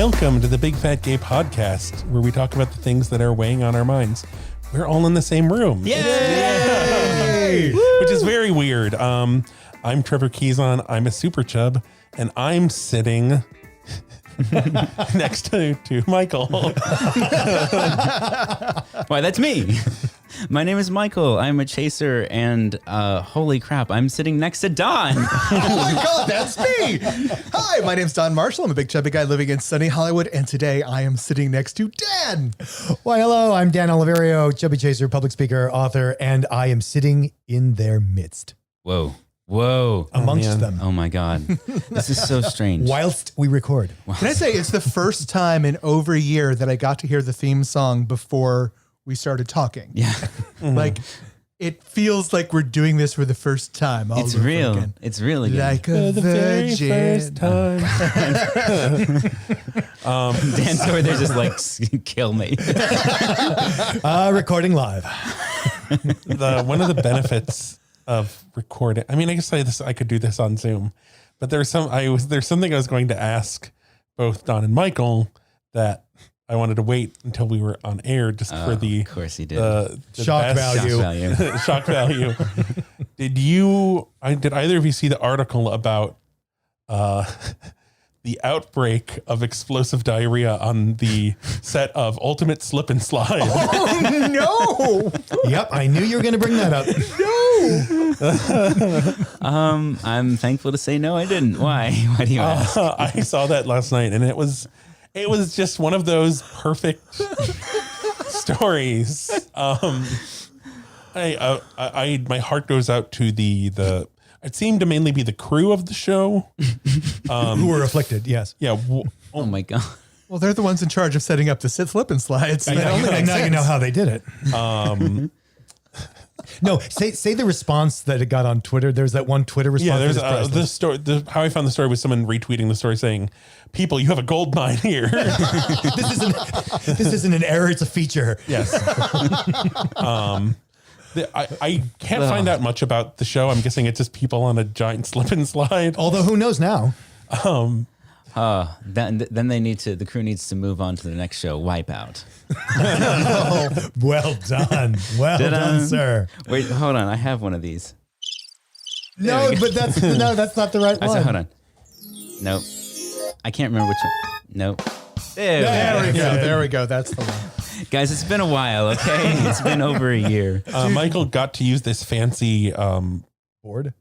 Welcome to the Big Fat Gay Podcast, where we talk about the things that are weighing on our minds. We're all in the same room. Yay! Which is very weird. I'm Trevor Keyson. I'm a super chub, and I'm sitting next to Michael. Why, that's me. My name is Michael. I'm a chaser, and holy crap, I'm sitting next to Don. Oh my God, that's me. Hi, my name's Don Marshall. I'm a big chubby guy living in sunny Hollywood, and today I am sitting next to Dan. Why, hello, I'm Dan Oliverio, chubby chaser, public speaker, author, and I am sitting in their midst. Whoa. Amongst them. Oh my God. This is so strange. Whilst we record. Can I say it's the first time in over a year that I got to hear the theme song before we started talking. Yeah. Like, it feels like we're doing this for the first time. It's real. Again. It's really good. Like a the very first virgin. time. Dan's over there just like, kill me. Recording live. One of the benefits of recording, I mean, I guess I could do this on Zoom, but there's something I was going to ask both Don and Michael that I wanted to wait until we were on air just for the, of course he did. the Shock value. Shock value. Did either of you see the article about the outbreak of explosive diarrhea on the set of Ultimate Slip and Slide? Oh, no. Yep, I knew you were going to bring that up. No. I'm thankful to say no, I didn't. Why? Why do you ask? I saw that last night, and it was just one of those perfect stories. My heart goes out to the. It seemed to mainly be the crew of the show, Who were afflicted, yes. Yeah. Oh my God. Well, they're the ones in charge of setting up the slip and slides. So that only And makes now you sense. know how they did it. No, say the response that it got on Twitter. There's that one Twitter response. Yeah, there's that is this story. How I found the story was someone retweeting the story saying, "People, you have a gold mine here." This isn't an error, it's a feature. Yes. I can't find out much about the show. I'm guessing it's just people on a giant slip and slide. Although who knows now? Then the crew needs to move on to the next show, Wipeout. Well done. Well done, sir. Wait, hold on. I have one of these. No, but that's not the right I one. said, hold on. Nope. I can't remember which one. Nope. There we go. There we go. That's the one. Guys, it's been a while, okay? It's been over a year. Michael got to use this fancy Board?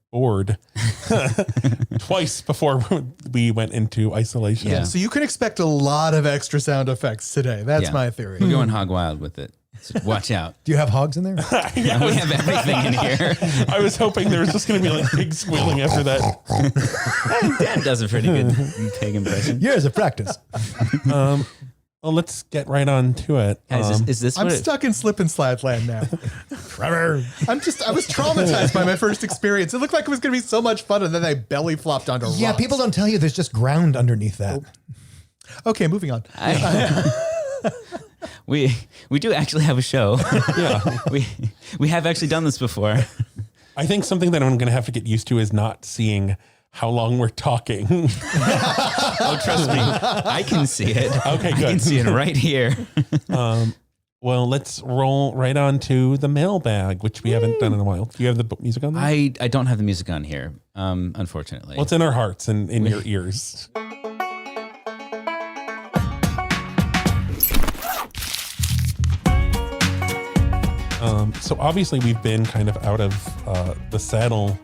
twice before we went into isolation. Yeah. So you can expect a lot of extra sound effects today. That's Yeah. my theory. We're going hog wild with it. So watch out. Do you have hogs in there? Yeah, we have everything in here. I was hoping there was just going to be like pigs squealing after that. Dan does a pretty good pig impression. Years of practice. Well, let's get right on to it. Guys, is this I'm what stuck in slip and slide land now. Trevor. I was traumatized by my first experience. It looked like it was going to be so much fun, and then I belly flopped onto Yeah, rocks. people don't tell you there's just ground underneath that. Okay, moving on. we do actually have a show. Yeah. We have actually done this before. I think something that I'm going to have to get used to is not seeing how long we're talking. Oh, trust me. I can see it. Okay, I can good. see it right here. Well, let's roll right on to the mailbag, which we haven't done in a while. Do you have the music on there? I don't have the music on here, unfortunately. Well, it's in our hearts and in your ears. So obviously we've been kind of out of the saddle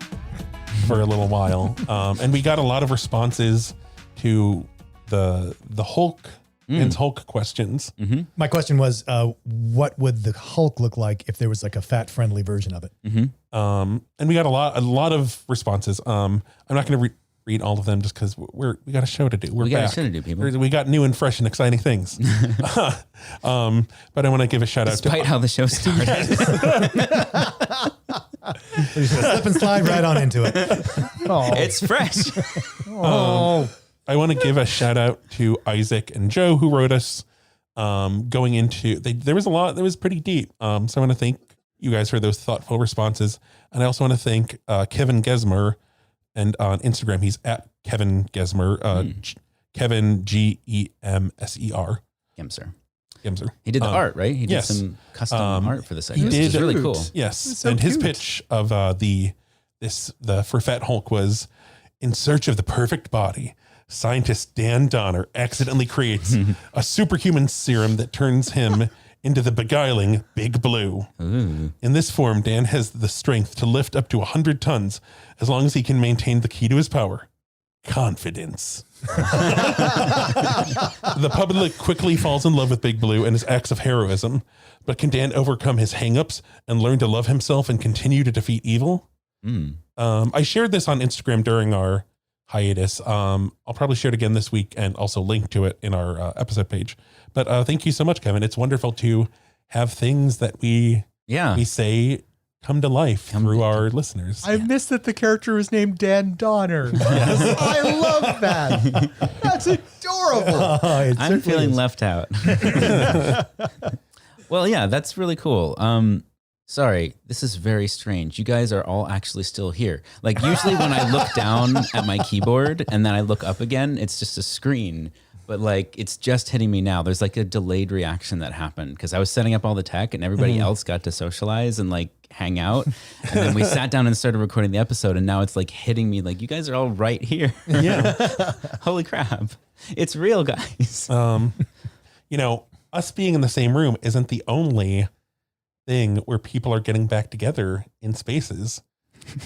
for a little while, and we got a lot of responses to the Hulk and Hulk questions. My question was, what would the Hulk look like if there was like a fat-friendly version of it? And we got a lot of responses. I'm not going to read all of them just because we got a show to do. We got a back. show to do, people. We got new and fresh and exciting things. But I want to give a shout out Despite to how the show started. We're just gonna slip and slide right on into it. It's fresh. I want to give a shout out to Isaac and Joe who wrote us. Going into there was a lot that was pretty deep. So I want to thank you guys for those thoughtful responses, and I also want to thank Kevin Gesmer. And on Instagram, he's at Kevin Gesmer, Kevin Gemser. Gemser. Gemser. He did the art, right? He did yes. some custom art for the He segment. did. Which is really cool. Yes, so and his cute. pitch of the for Fat Hulk was, in search of the perfect body, scientist Dan Donner accidentally creates a superhuman serum that turns him into the beguiling Big Blue. Ooh. In this form, Dan has the strength to lift up to 100 tons as long as he can maintain the key to his power: confidence. The public quickly falls in love with Big Blue and his acts of heroism, but can Dan overcome his hangups and learn to love himself and continue to defeat evil? I shared this on Instagram during our hiatus. I'll probably share it again this week and also link to it in our episode page. But thank you so much, Kevin. It's wonderful to have things that we say come to life through our listeners. I missed that the character was named Dan Donner. Yes. I love that. That's adorable. I'm feeling left out. Well, yeah, that's really cool. Sorry, this is very strange. You guys are all actually still here. Like usually when I look down at my keyboard and then I look up again, it's just a screen. But like it's just hitting me now. There's like a delayed reaction that happened because I was setting up all the tech and everybody else got to socialize and like hang out. And then we sat down and started recording the episode and now it's like hitting me like you guys are all right here. Yeah. Holy crap. It's real, guys. Us being in the same room isn't the only thing where people are getting back together in spaces.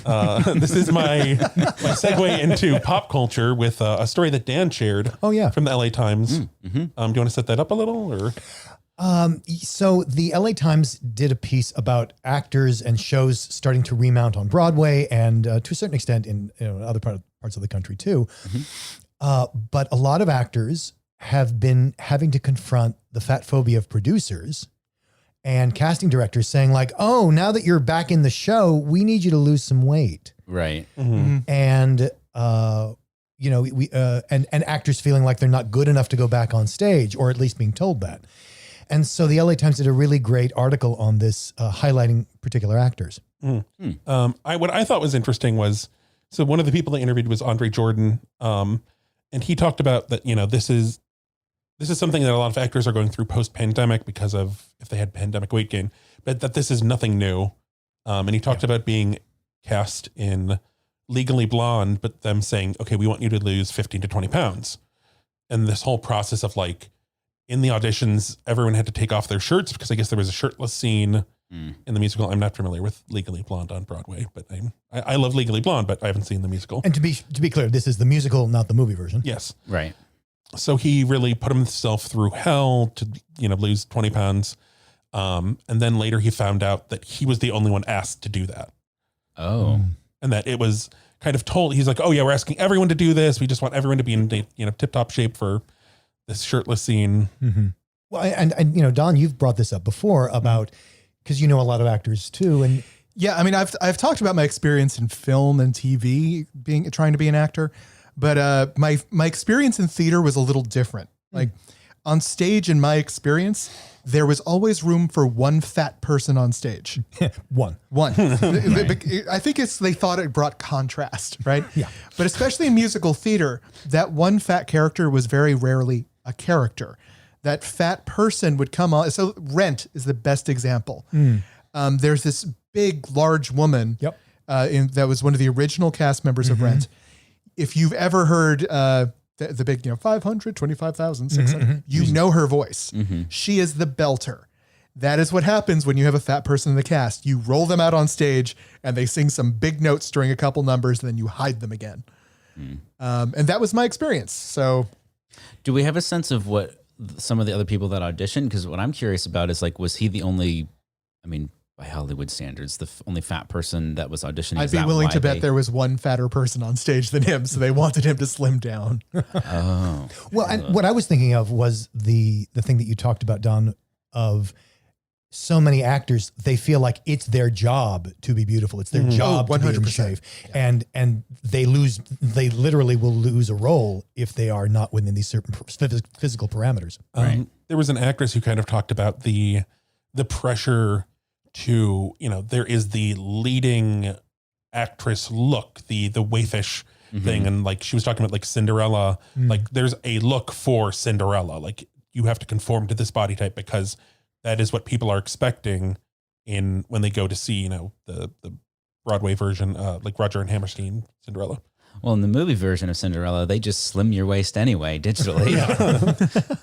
This is my segue into pop culture with a story that Dan shared. Oh, yeah. From the LA Times. Do you want to set that up a little, or? So the LA Times did a piece about actors and shows starting to remount on Broadway and to a certain extent in other parts of the country too. But a lot of actors have been having to confront the fat phobia of producers and casting directors saying like, oh, now that you're back in the show, we need you to lose some weight. Right. And, and actors feeling like they're not good enough to go back on stage, or at least being told that. And so the LA Times did a really great article on this, highlighting particular actors. What I thought was interesting was, so one of the people they interviewed was Andre Jordan. And he talked about that, this is something that a lot of actors are going through post-pandemic because of if they had pandemic weight gain, but that this is nothing new. And he talked about being cast in Legally Blonde, but them saying, okay, we want you to lose 15 to 20 pounds. And this whole process of like, in the auditions, everyone had to take off their shirts because I guess there was a shirtless scene in the musical. I'm not familiar with Legally Blonde on Broadway, but I love Legally Blonde, but I haven't seen the musical. And to be clear, this is the musical, not the movie version. Yes. Right. So he really put himself through hell to, lose 20 pounds. And then later he found out that he was the only one asked to do that. Oh. And that it was kind of told, he's like, oh yeah, we're asking everyone to do this. We just want everyone to be in, tip top shape for this shirtless scene. Mm-hmm. Well, and Don, you've brought this up before about, because you know a lot of actors too. And yeah, I mean, I've talked about my experience in film and TV trying to be an actor, but my experience in theater was a little different. Like on stage, in my experience, there was always room for one fat person on stage. One. I think they thought it brought contrast, right? Yeah. But especially in musical theater, that one fat character was very rarely a character. That fat person would come on. So Rent is the best example. There's this big, large woman. Yep. That was one of the original cast members of Rent. If you've ever heard the big, 500, 25,000, 600, you know her voice. She is the belter. That is what happens when you have a fat person in the cast. You roll them out on stage and they sing some big notes during a couple numbers, and then you hide them again. And that was my experience. So do we have a sense of what some of the other people that auditioned? Because what I'm curious about is like, was he the only, by Hollywood standards, the only fat person that was auditioning? I'd be willing to bet there was one fatter person on stage than him, so they wanted him to slim down. Oh. Well, and what I was thinking of was the thing that you talked about, Don, of so many actors, they feel like it's their job to be beautiful. It's their job to be in shape. And they literally will lose a role if they are not within these certain physical parameters. Right. There was an actress who kind of talked about the pressure to, there is the leading actress look, the waifish thing. And like, she was talking about like Cinderella, like there's a look for Cinderella. Like you have to conform to this body type because that is what people are expecting when they go to see, the Broadway version, like Roger and Hammerstein Cinderella. Well, in the movie version of Cinderella, they just slim your waist anyway, digitally.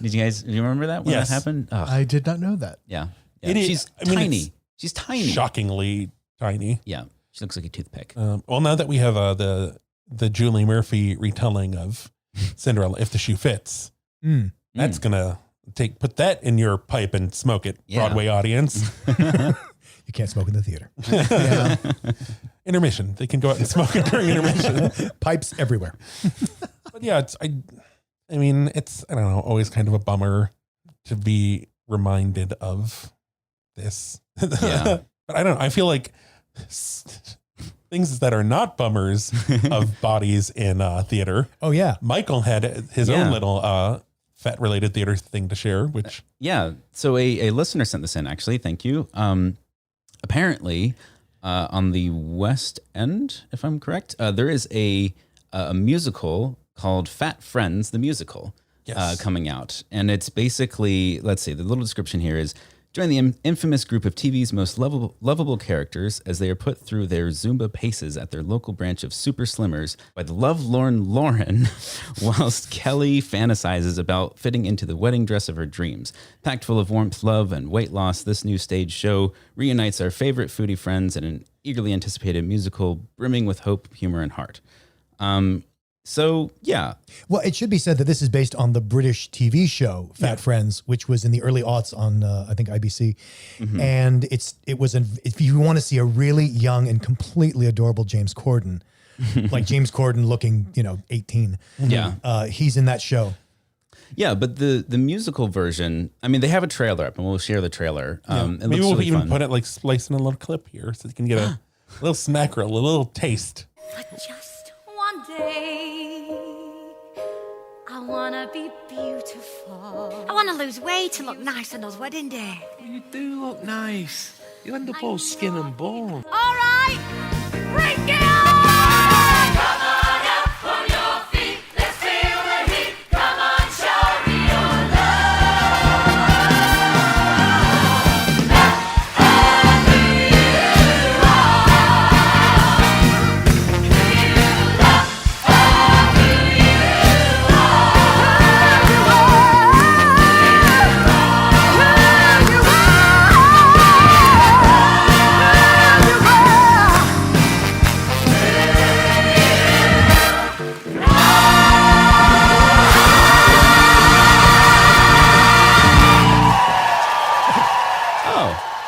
Do you remember that when that happened? Oh. I did not know that. Yeah. She's tiny. She's tiny. Shockingly tiny. Yeah. She looks like a toothpick. Well, now that we have the Julie Murphy retelling of Cinderella, If the Shoe Fits, that's going to put that in your pipe and smoke it, Broadway audience. You can't smoke in the theater. Yeah. Intermission. They can go out and smoke it during intermission. Pipes everywhere. But yeah, I don't know, always kind of a bummer to be reminded of this. Yeah. But I don't know. I feel like things that are not bummers of bodies in theater. Oh, yeah. Michael had his own little fat related theater thing to share, which. Yeah. So a listener sent this in, actually. Thank you. Apparently, on the West End, if I'm correct, there is a musical called Fat Friends, the musical, coming out. And it's basically, let's see, the little description here is, join the infamous group of TV's most lovable characters as they are put through their Zumba paces at their local branch of Super Slimmers by the lovelorn Lauren, whilst Kelly fantasizes about fitting into the wedding dress of her dreams. Packed full of warmth, love, and weight loss, this new stage show reunites our favorite foodie friends in an eagerly anticipated musical brimming with hope, humor, and heart. So, yeah. Well, it should be said that this is based on the British TV show Fat Friends, which was in the early aughts on, I think, IBC. And if you want to see a really young and completely adorable James Corden, like James Corden looking, 18. Yeah. He's in that show. Yeah, but the musical version, I mean, they have a trailer up, and we'll share the trailer. Maybe we'll even put it, like, spliced in a little clip here so you can get a little smack roll, a little taste. For just one day, I wanna be beautiful. I wanna lose weight and look nice on those wedding day. You do look nice. You end up all skin and bone. All right, bring it on! Come on up on your feet, let's feel the heat. Come on, show me your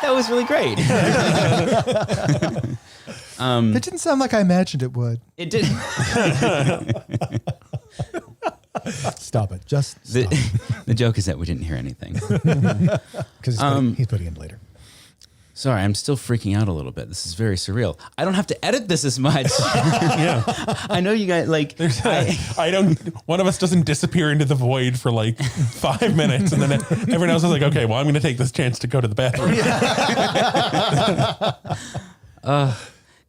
That was really great. It didn't sound like I imagined it would. It did. Stop it. Just stop. The joke is that we didn't hear anything. Because he's putting it in later. Sorry, I'm still freaking out a little bit. This is very surreal. I don't have to edit this as much. I know you guys One of us doesn't disappear into the void for like 5 minutes, and then everyone else is like, okay, well, I'm going to take this chance to go to the bathroom.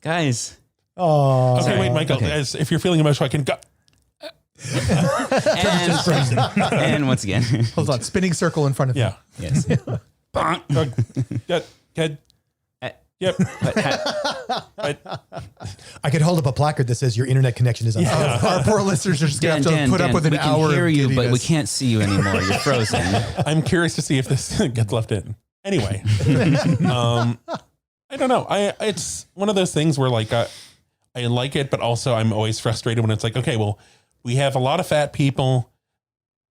Guys. Oh. Okay, wait, Michael, Okay. if you're feeling emotional, I can go. And once again. Hold on, spinning circle in front of you. Yeah. Yes. Good. Yep. I could hold up a placard that says your internet connection is on. Our poor listeners are just going to have to put up with an we hour can hear of you, but we giddiness. can't see you anymore. You're frozen. I'm curious to see if this gets left in. Anyway, I don't know. It's one of those things where like I like it, but also I'm always frustrated when it's like, okay, well, we have a lot of fat people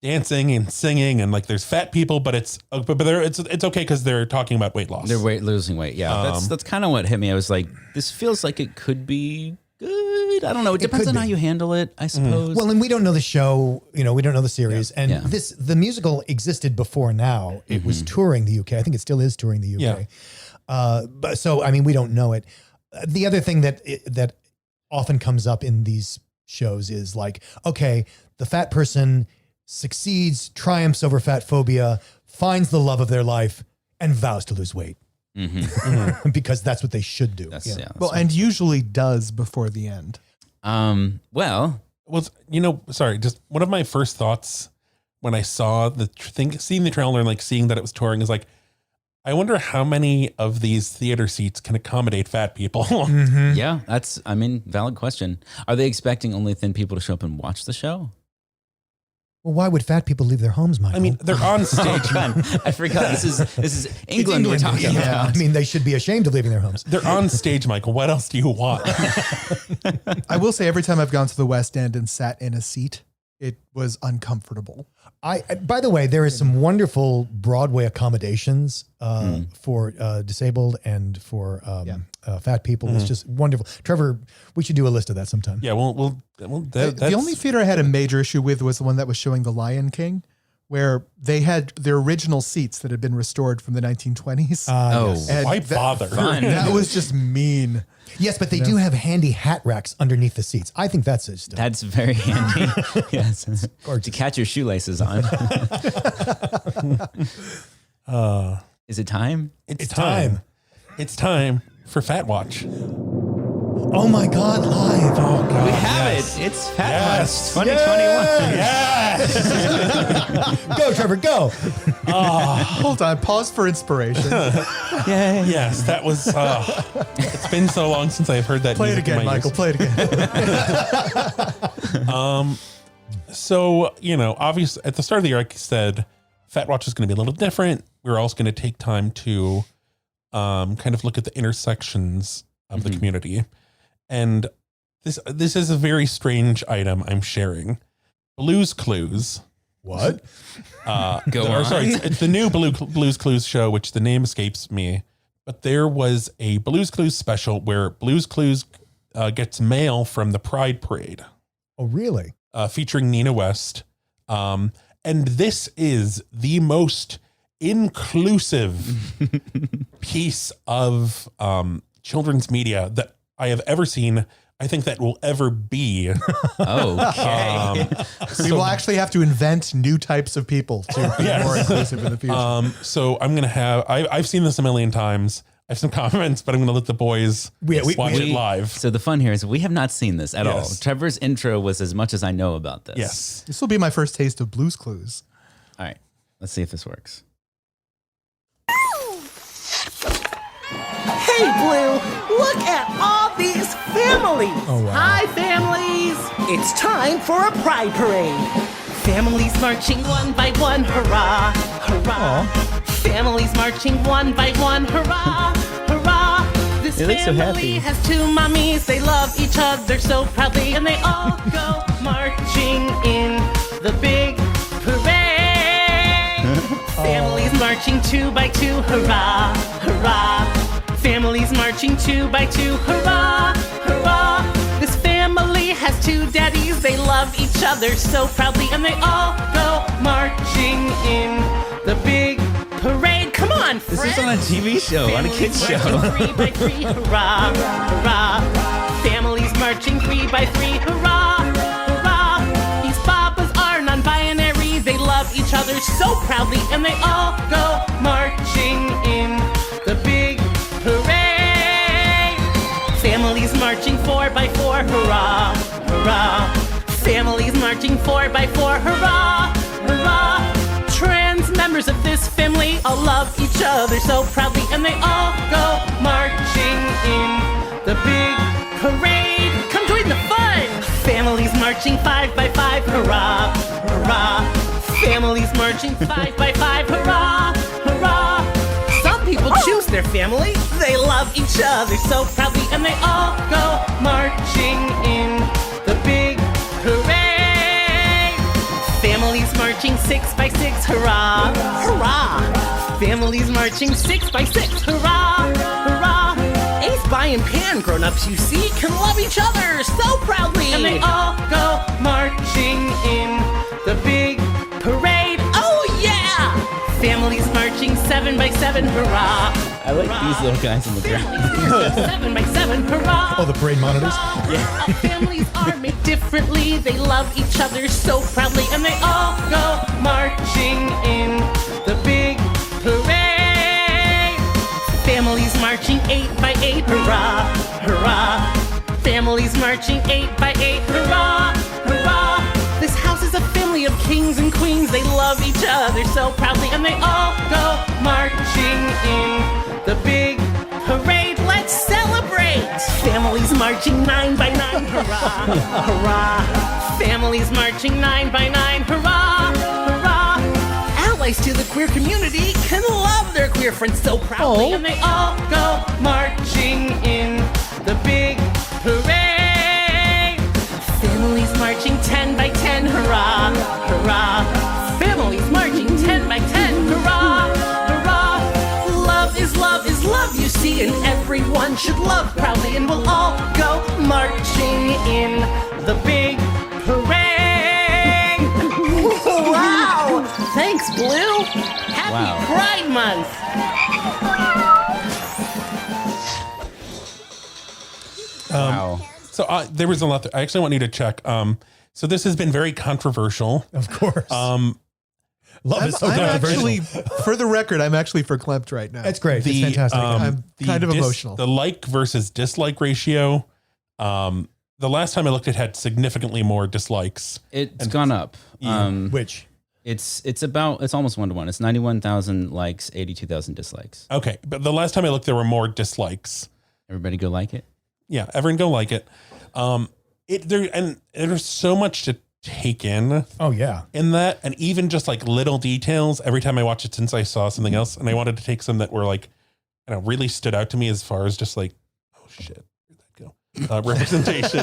dancing and singing, and like there's fat people, but it's okay because they're talking about weight loss. They're losing weight. Yeah, that's kind of what hit me. I was like, this feels like it could be good. I don't know. It depends on how you handle it, I suppose. Well, and we don't know the show, we don't know the series. And the musical existed before now. It was touring the UK. I think it still is touring the UK. Yeah. But so, I mean, we don't know it. The other thing that often comes up in these shows is like, okay, the fat person succeeds, triumphs over fat phobia, finds the love of their life, and vows to lose weight. Because that's what they should do. That's Well, and usually does before the end. Well, sorry, just one of my first thoughts when I saw seeing the trailer and like seeing that it was touring is like, I wonder how many of these theater seats can accommodate fat people. yeah, that's, valid question. Are they expecting only thin people to show up and watch the show? Well, why would fat people leave their homes, Michael? I mean, they're on stage. I forgot. This is England we're talking yeah, about. I mean, they should be ashamed of leaving their homes. They're on stage, Michael. What else do you want? I will say every time I've gone to the West End and sat in a seat, it was uncomfortable. By the way, there is some wonderful Broadway accommodations for disabled and for fat people. It's just wonderful. Trevor, we should do a list of that sometime. Yeah, The only theater I had a major issue with was the one that was showing The Lion King, where they had their original seats that had been restored from the 1920s. Yes. And why bother? That was just mean. Yes, but they do have handy hat racks underneath the seats. I think that's it. That's very handy. Yes. To catch your shoelaces on. Is it time? It's time. It's time for Fat Watch. Oh my God, live. Oh God, We have it. It's Fat Watch 2021. Yes. Go, Trevor, go. Hold on, pause for inspiration. Yes, that was. It's been so long since I've heard that. Play it music in again, my Michael. ears. Play it again. So, obviously at the start of the year, like I said, Fat Watch is going to be a little different. We're also going to take time to kind of look at the intersections of the community. And this is a very strange item I'm sharing. Blues Clues. What? Go on. Sorry, it's the new Blues Clues show, which the name escapes me. But there was a Blues Clues special where Blues Clues gets mail from the Pride Parade. Oh, really? Featuring Nina West. And this is the most inclusive piece of children's media that I have ever seen. I think that will ever be. Okay. We will actually have to invent new types of people to be more inclusive in the future. So I'm going to have, I've seen this a million times. I have some comments, but I'm going to let the boys watch it live. So the fun here is we have not seen this at all. Yes. Trevor's intro was as much as I know about this. Yes. This will be my first taste of Blues Clues. All right. Let's see if this works. Hey, Blue, look at all these families. Oh, wow. Hi, families. It's time for a pride parade. Families marching one by one, hurrah, hurrah. Families marching one by one, hurrah, hurrah. This They look so family happy. has two mommies. They love each other so proudly, and they all go marching in the big parade. Families marching two by two, hurrah, hurrah. Families marching two by two, hurrah, hurrah. This family has two daddies. They love each other so proudly, and they all go marching in the big parade. Come on, friends. This is on a TV show, on a kids show. Three by three, hurrah, hurrah. Families marching three by three, hurrah, hurrah. These papas are non-binary. They love each other so proudly, and they all go marching in the big parade. Families marching four by four, hurrah, hurrah. Families marching four by four, hurrah, hurrah. Trans members of this family all love each other so proudly, and they all go marching in the big parade. Come join the fun. Families marching five by five, hurrah, hurrah. Families marching five by five, hurrah, hurrah. Some people choose their family. They love each other so proudly, and they all go marching in the big parade. Families marching six by six, hurrah, hurrah. Families marching six by six, hurrah, hurrah. Ace, Bi, and Pan grown-ups, you see, can love each other so proudly, and they all go marching in the big parade. Oh yeah! Families marching seven by seven, hurrah. I like these little guys in the ground. Seven by seven, hurrah. Oh, the parade monitors? Yeah. Families are made differently. They love each other so proudly, and they all go marching in the big parade. Families marching eight by eight, hurrah, hurrah. Families marching 8 by 8. Hurrah, hurrah. This house is a family of kings and queens. They love each other so proudly, and they all go marching in the big parade. Let's celebrate. Families marching 9 by 9. Hurrah, hurrah. Families marching 9 by 9. Hurrah, hurrah. Allies to the queer community can love their queer friends so proudly, and they all go marching in the big parade. Families marching 10 by 10. Hurrah, hurrah. Families marching 10 by 10. Hurrah, hurrah. Love is love, you see, and everyone should love proudly, and we'll all go marching in the big parade. Wow! Thanks, Blue. Happy Wow. Pride Month. Wow. So there was a lot. I actually want you to check. So this has been very controversial. Of course. Love is so I'm controversial. actually, for the record, I'm actually for Klempt right now. It's great. It's fantastic. I'm kind of emotional. The like versus dislike ratio. The last time I looked, it had significantly more dislikes. It's gone up. Which? It's almost 1-to-1. It's 91,000 likes, 82,000 dislikes. Okay, but the last time I looked, there were more dislikes. Everybody go like it. Yeah, everyone go like it. There's so much to take in Oh yeah. that, and even just like little details. Every time I watch it since I saw something else, and I wanted to take some that were like, really stood out to me as far as just like, oh shit, where'd that go? Representation.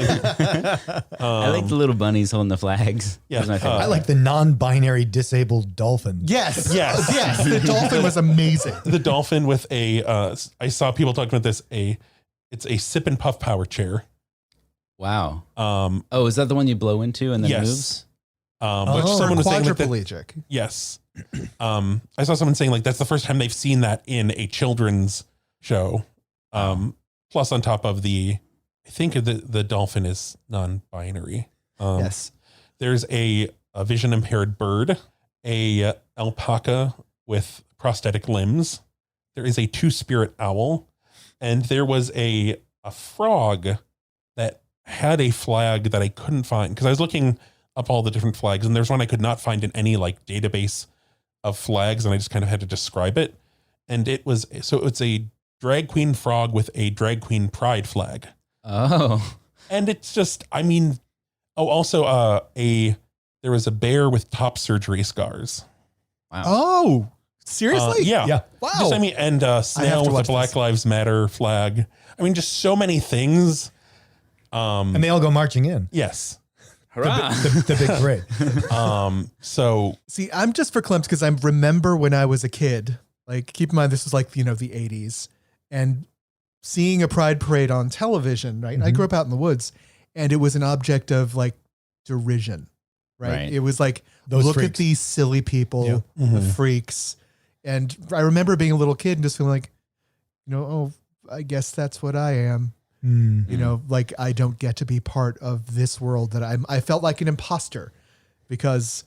I like the little bunnies holding the flags. Yeah, Those are my favorite. I like the non-binary disabled dolphin. Yes. Yes. Yes. The dolphin was amazing. The dolphin with a. I saw people talking about this. It's a sip and puff power chair. Wow. Oh, is that the one you blow into and then Yes. moves? Which someone was saying like that, Quadriplegic. yes. I saw someone saying like that's the first time they've seen that in a children's show. Plus on top of I think the dolphin is non-binary. Yes. There's a vision impaired bird, a alpaca with prosthetic limbs. There is a two-spirit owl, and there was a frog that had a flag that I couldn't find because I was looking up all the different flags, and there's one I could not find in any like database of flags, and I just kind of had to describe it. And it's a drag queen frog with a drag queen pride flag. Oh. And it's just, also there was a bear with top surgery scars. Wow. Oh, seriously? Yeah. Yeah. Wow. Just, and snail with watch the Black this. Lives Matter flag. Just so many things. And they all go marching in. Yes. Hurrah. The big parade. So See, I'm just for Klempt because I remember when I was a kid, like keep in mind, this was like, the 80s, and seeing a pride parade on television, right? I grew up out in the woods, and it was an object of like derision, right? Right. It was like, Those look at freaks. these silly people, Yeah. the freaks. And I remember being a little kid and just feeling like, oh, I guess that's what I am. Like I don't get to be part of this world that I felt like an imposter because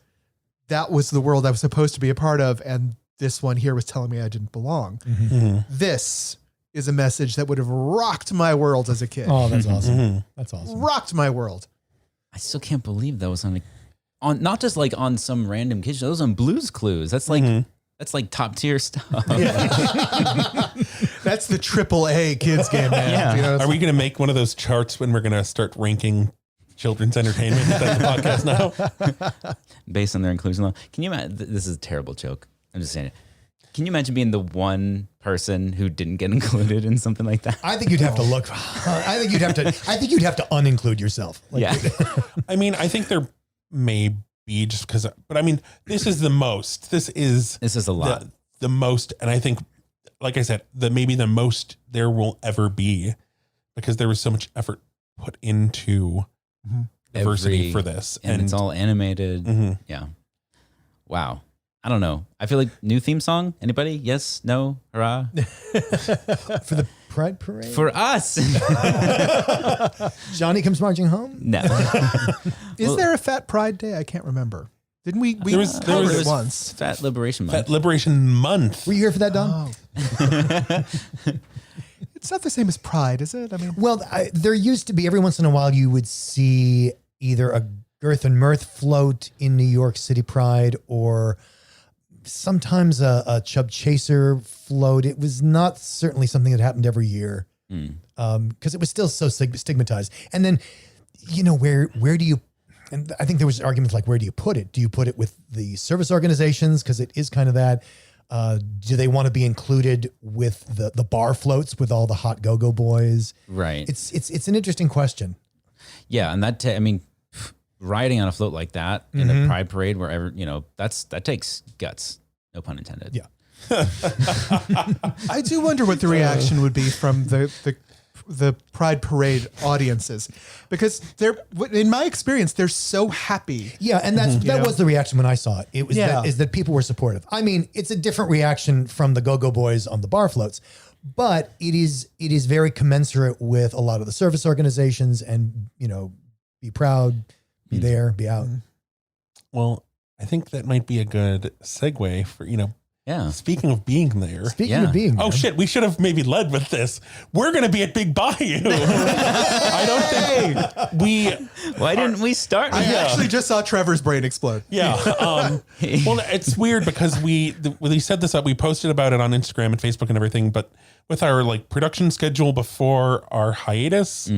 that was the world I was supposed to be a part of. And this one here was telling me I didn't belong. This is a message that would have rocked my world as a kid. Oh, that's awesome. That's awesome. Rocked my world. I still can't believe that was on not just like on some random kids show. That was on Blue's Clues. That's like top tier stuff. That's the AAA kids game, man. Yeah. it's are we going to make one of those charts when we're going to start ranking children's entertainment? That's the podcast now. Based on their inclusion level. Can you imagine? This is a terrible joke. I'm just saying it. Can you imagine being the one person who didn't get included in something like that? I think you'd have to look. I think you'd have to uninclude yourself. Like, Yeah. I think there may be just because, but this is the most. This is a lot. The most, and I think, like I said, maybe the most there will ever be, because there was so much effort put into diversity for this, and it's all animated. Yeah. Wow. I don't know. I feel like new theme song. Anybody? Yes? No? Hurrah? for the Pride Parade. For us. Johnny Comes Marching Home. No. Is there a Fat Pride Day? I can't remember. Didn't we? There was it once. Fat Liberation Month. Fat Liberation Month. Were you here for that, Don? It's not the same as Pride, is it? I mean, Well, there used to be every once in a while you would see either a Girth and Mirth float in New York City Pride or sometimes a Chub Chaser float. It was not certainly something that happened every year because it was still so stigmatized. And then, where do you, and I think there was arguments like, where do you put it? Do you put it with the service organizations? Because it is kind of that. Do they want to be included with the bar floats with all the hot go-go boys? Right. It's an interesting question. Yeah, and that riding on a float like that in a pride parade, wherever that takes guts. No pun intended. Yeah. I do wonder what the reaction would be from the Pride Parade audiences, because in my experience, they're so happy. Yeah, and that was the reaction when I saw it. It was that people were supportive. I mean, it's a different reaction from the go-go boys on the bar floats, but it is very commensurate with a lot of the service organizations and, be proud, be there, be out. Well, I think that might be a good segue for, Yeah. speaking of being there. Speaking of being Oh there, shit, we should have maybe led with this. We're going to be at Big Bayou. I don't think Why didn't we start? I actually just saw Trevor's brain explode. Yeah. Well, it's weird because we set this up. We posted about it on Instagram and Facebook and everything, but with our production schedule before our hiatus,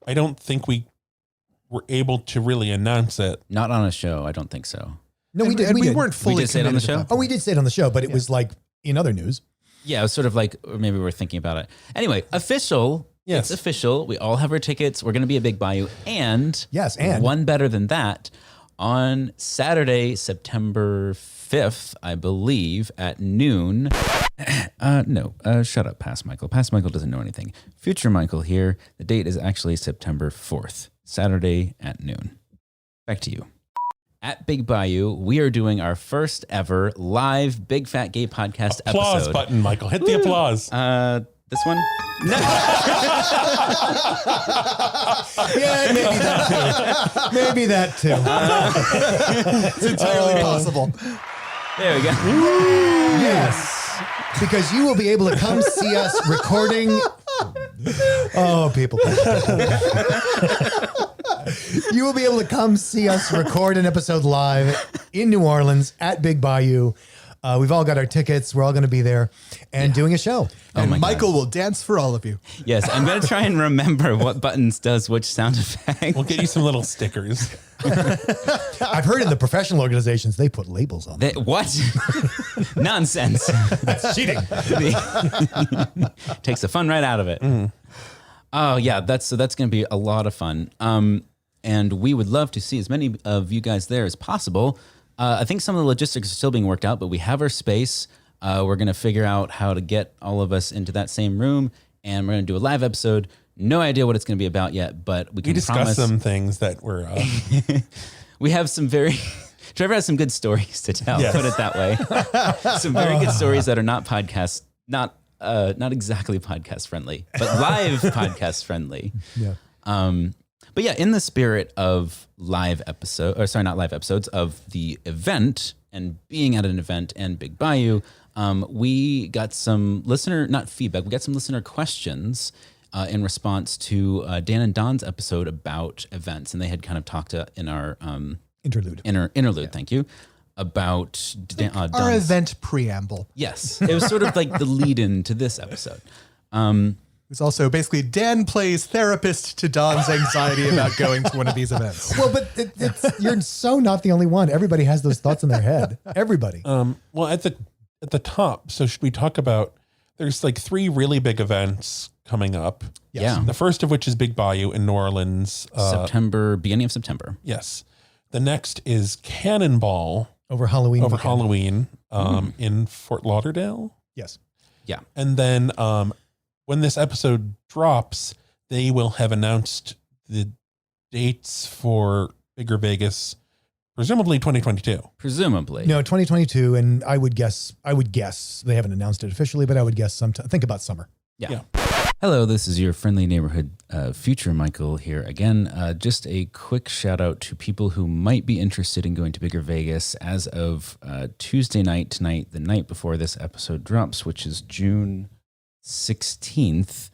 I don't think we were able to really announce it. Not on a show. I don't think so. no, we did. And we did. weren't fully We did say it on the committed to show? that. Oh, we did say it on the show, but it was like in other news. Yeah, it was sort of like, or maybe we're thinking about it. Anyway, official. Yes. It's official. We all have our tickets. We're going to be at Big Bayou. And Yes, and- one better than that, on Saturday, September 5th, I believe, at noon. Shut up, Past Michael. Past Michael doesn't know anything. Future Michael here. The date is actually September 4th, Saturday at noon. Back to you. At Big Bayou, we are doing our first ever live Big Fat Gay Podcast Applause episode. button, Michael. Hit the applause. This one? Yeah, maybe that too. It's entirely possible. There we go. Yes, because you will be able to come see us recording. Oh, people. You will be able to come see us record an episode live in New Orleans at Big Bayou. We've all got our tickets. We're all going to be there and doing a show. And my Michael will dance for all of you. Yes, I'm going to try and remember what buttons does which sound effect. We'll get you some little stickers. I've heard in the professional organizations, they put labels on them. What? Nonsense. That's cheating. Takes the fun right out of it. Oh, yeah, that's going to be a lot of fun. And we would love to see as many of you guys there as possible. I think some of the logistics are still being worked out, but we have our space. We're going to figure out how to get all of us into that same room, and we're going to do a live episode. No idea what it's going to be about yet, but we can We promise. discussed some things that were... We have some Trevor has some good stories to tell, Yes. put it that way. Some very good stories that are not podcast, not exactly podcast friendly, but live podcast friendly. Yeah. But yeah, in the spirit of not live episodes of the event and being at an event and Big Bayou, we got some not feedback, we got some listener questions in response to Dan and Don's episode about events. And they had kind of talked in our Interlude. interlude, thank you, about Our Don's event preamble. Yes, it was sort of like the lead in to this episode. It's also basically Dan plays therapist to Don's anxiety about going to one of these events. Well, but you're so not the only one. Everybody has those thoughts in their head. Everybody. well, at the top, so should we talk about... There's 3 really big events coming up. Yes. Yeah. The first of which is Big Bayou in New Orleans. Beginning of September. Yes. The next is Cannonball Over Halloween. over weekend. Halloween in Fort Lauderdale. Yes. Yeah. And then when this episode drops, they will have announced the dates for Bigger Vegas, presumably 2022. Presumably. No, 2022, and I would guess they haven't announced it officially, but I would guess think about summer. Yeah. Hello, this is your friendly neighborhood future Michael here again. Just a quick shout out to people who might be interested in going to Bigger Vegas as of Tuesday night tonight, the night before this episode drops, which is June 16th.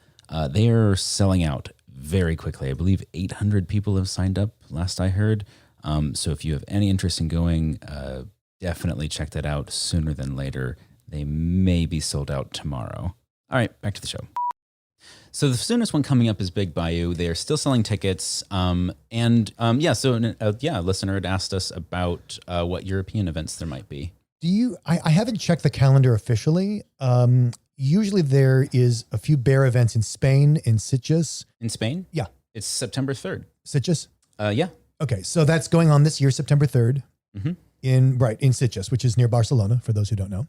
They are selling out very quickly. I believe 800 people have signed up last I heard. So if you have any interest in going, definitely check that out sooner than later. They may be sold out tomorrow. All right, back to the show. So the soonest one coming up is Big Bayou. They are still selling tickets. So a listener had asked us about what European events there might be. I haven't checked the calendar officially. Usually there is a few bear events in Spain, in Sitges. In Spain? Yeah. It's September 3rd. Sitges? Yeah. Okay, so that's going on this year, September 3rd, in Sitges, which is near Barcelona, for those who don't know.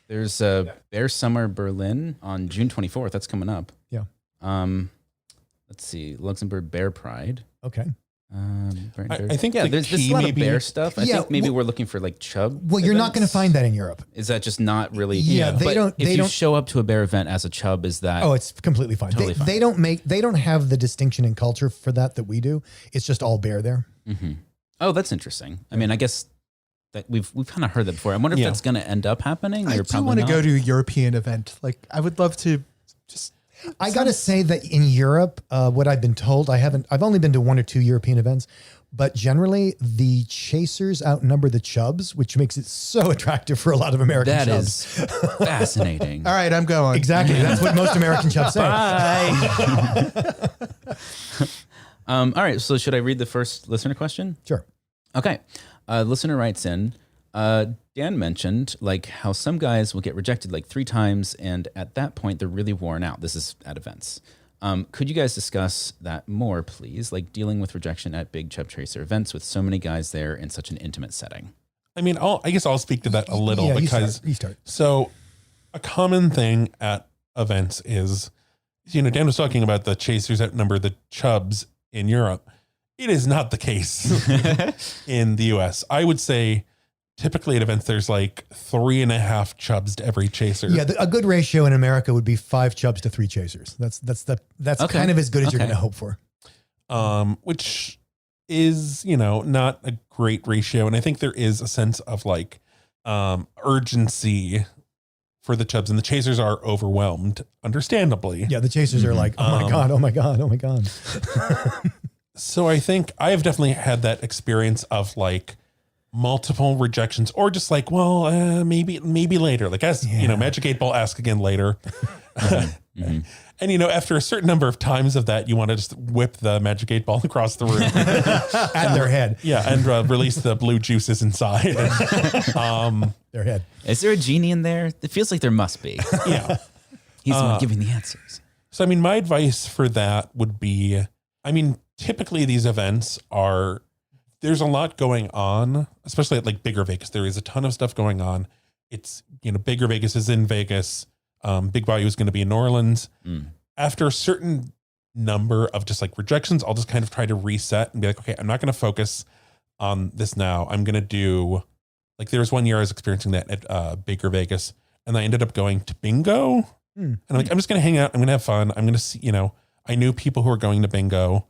There's Bear Summer Berlin on June 24th. That's coming up. Yeah. Let's see, Luxembourg Bear Pride. Okay. I think there's a lot of bear stuff. I think maybe we're looking for like chub. Well, you're not going to find that in Europe. Is that just not really? Yeah, they don't. If you show up to a bear event as a chub, is that? Oh, it's completely fine. Totally fine. They don't have the distinction in culture for that we do. It's just all bear there. Mm-hmm. Oh, that's interesting. I mean, I guess that we've kind of heard that before. I wonder if that's going to end up happening. I do want to go to a European event. Like, I would love to just. I got to say that in Europe, what I've been told, I've only been to 1 or 2 European events, but generally the chasers outnumber the chubs, which makes it so attractive for a lot of American That chubs. is fascinating. All right, I'm going. Exactly. That's what most American chubs say. All right. So should I read the first listener question? Sure. Okay. Listener writes in, Dan mentioned like how some guys will get rejected like 3 times, and at that point they're really worn out. This is at events. Could you guys discuss that more, please? Like dealing with rejection at big chub chaser events with so many guys there in such an intimate setting. I mean, I guess I'll speak to that a little because you start. So a common thing at events is, Dan was talking about the chasers outnumber the chubs in Europe. It is not the case in the US. I would say typically at events, there's like 3.5 chubs to every chaser. Yeah, a good ratio in America would be 5 chubs to 3 chasers. That's okay. Kind of as good as you're going to hope for. Which is, not a great ratio. And I think there is a sense of like urgency for the chubs, and the chasers are overwhelmed, understandably. Yeah, the chasers are like, oh my God, oh my God, oh my God. So I think I have definitely had that experience of like multiple rejections, or just like, well, maybe later. Like Magic 8 Ball, ask again later. And after a certain number of times of that, you want to just whip the Magic 8 Ball across the room at their head. Yeah, and release the blue juices inside. Their head. Is there a genie in there? It feels like there must be. Yeah, he's the one giving the answers. So I mean, my advice for that would be, typically these events there's a lot going on, especially at like Bigger Vegas. There is a ton of stuff going on. It's, Bigger Vegas is in Vegas. Big Bayou is going to be in New Orleans. After a certain number of just like rejections, I'll just kind of try to reset and be like, okay, I'm not going to focus on this now. I'm going to do, like, there was one year I was experiencing that at Bigger Vegas, and I ended up going to bingo. And I'm like, I'm just going to hang out. I'm going to have fun. I'm going to see, I knew people who were going to bingo.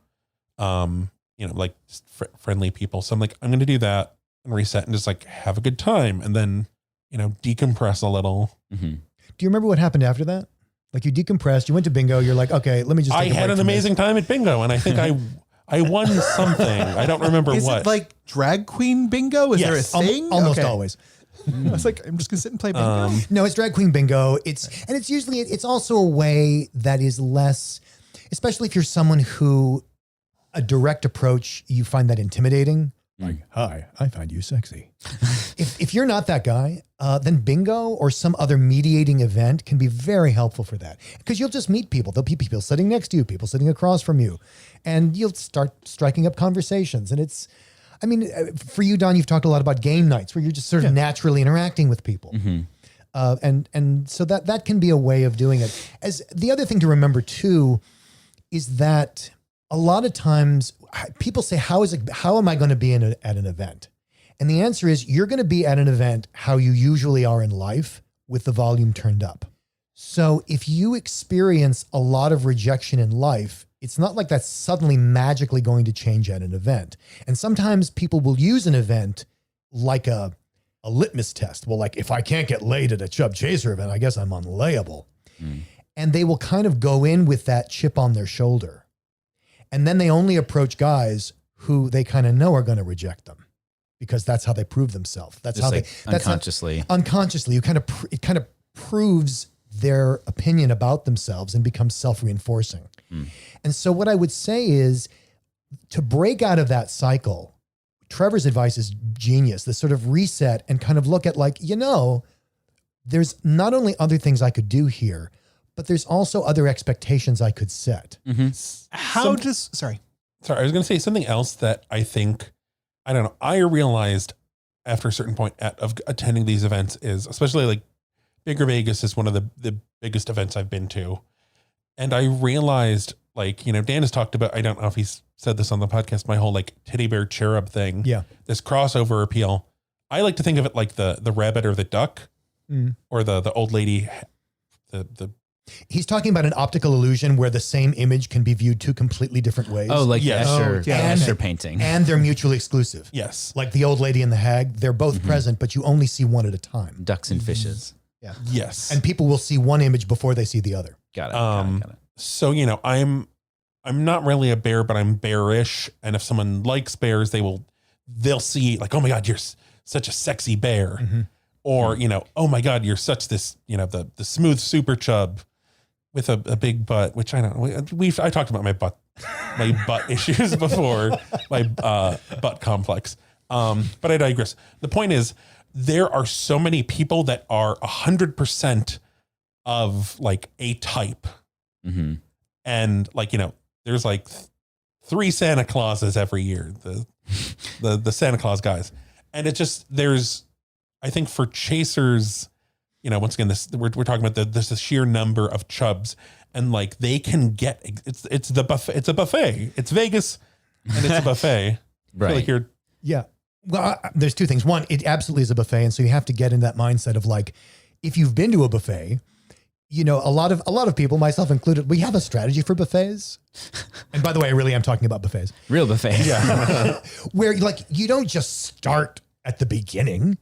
Like just friendly people. So I'm like, I'm going to do that and reset and just like have a good time, and then, decompress a little. Do you remember what happened after that? Like you decompressed, you went to bingo. You're like, okay, let me just. I had an amazing time at bingo, and I think I won something. I don't remember Is what. Is it like drag queen bingo? Is there a thing? Almost always. I was like, I'm just gonna sit and play bingo. No, it's drag queen bingo. It's also a way that is less, especially if you're someone who a direct approach, you find that intimidating. Like, hi, I find you sexy. If you're not that guy, then bingo or some other mediating event can be very helpful for that, because you'll just meet people. There'll be people sitting next to you, people sitting across from you, and you'll start striking up conversations. And for you, Don, you've talked a lot about game nights where you're just sort of naturally interacting with people. And so that can be a way of doing it. As the other thing to remember too, is that a lot of times people say, how am I going to be at an event? And the answer is, you're going to be at an event how you usually are in life, with the volume turned up. So if you experience a lot of rejection in life, it's not like that's suddenly magically going to change at an event. And sometimes people will use an event like a litmus test. Well, like, if I can't get laid at a chub chaser event, I guess I'm unlayable. and they will kind of go in with that chip on their shoulder. And then they only approach guys who they kind of know are going to reject them because that's how they prove themselves. That's Just how like they unconsciously. unconsciously, it kind of proves their opinion about themselves and becomes self-reinforcing. And so what I would say is to break out of that cycle, Trevor's advice is genius, this sort of reset and kind of look at like, there's not only other things I could do here, but there's also other expectations I could set. Sorry, I was going to say something else that I think, I don't know, I realized after a certain point of attending these events is, especially like Bigger Vegas is one of the biggest events I've been to. And I realized, like, Dan has talked about, I don't know if he's said this on the podcast, my whole like teddy bear cherub thing. Yeah. This crossover appeal. I like to think of it like the rabbit or the duck or the old lady, He's talking about an optical illusion where the same image can be viewed two completely different ways. Oh, like Yes. the Escher painting. And they're mutually exclusive. Yes. Like the old lady and the hag, they're both present, but you only see one at a time. Ducks and fishes. Yeah. Yes. And people will see one image before they see the other. Got it. Got it. So, I'm not really a bear, but I'm bearish. And if someone likes bears, they'll see like, oh my God, you're such a sexy bear. Or, oh my God, you're such this, the smooth super chub with a big butt, which I don't know. I talked about my butt issues before, my butt complex. But I digress. The point is, there are so many people that are 100% of like a type. And like, there's like 3 Santa Clauses every year, the Santa Claus guys. And it just, I think for chasers, once again, we're talking about the sheer number of chubs, and like they can get, it's the buffet. It's a buffet. It's Vegas and it's a buffet. Right. I feel like you're, Yeah. Well, there's two things. One, it absolutely is a buffet. And so you have to get in that mindset of like, if you've been to a buffet, a lot of people, myself included, we have a strategy for buffets. And by the way, I really am talking about buffets. Real buffet. Yeah. Where like, you don't just start at the beginning.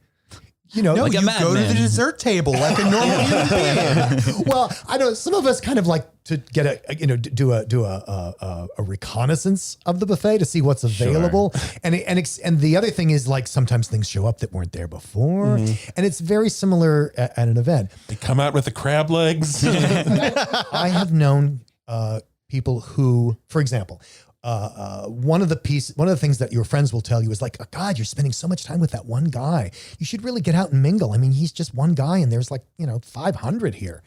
No, Like a you go to madman. the dessert table like a normal human being. Well, I know some of us kind of like to get do a reconnaissance of the buffet to see what's available. And the other thing is like sometimes things show up that weren't there before. And it's very similar at an event. they come out with the crab legs. I have known people who, for example, one of the things that your friends will tell you is like, oh, God, you're spending so much time with that one guy. You should really get out and mingle. I mean, he's just one guy and there's like, 500 here.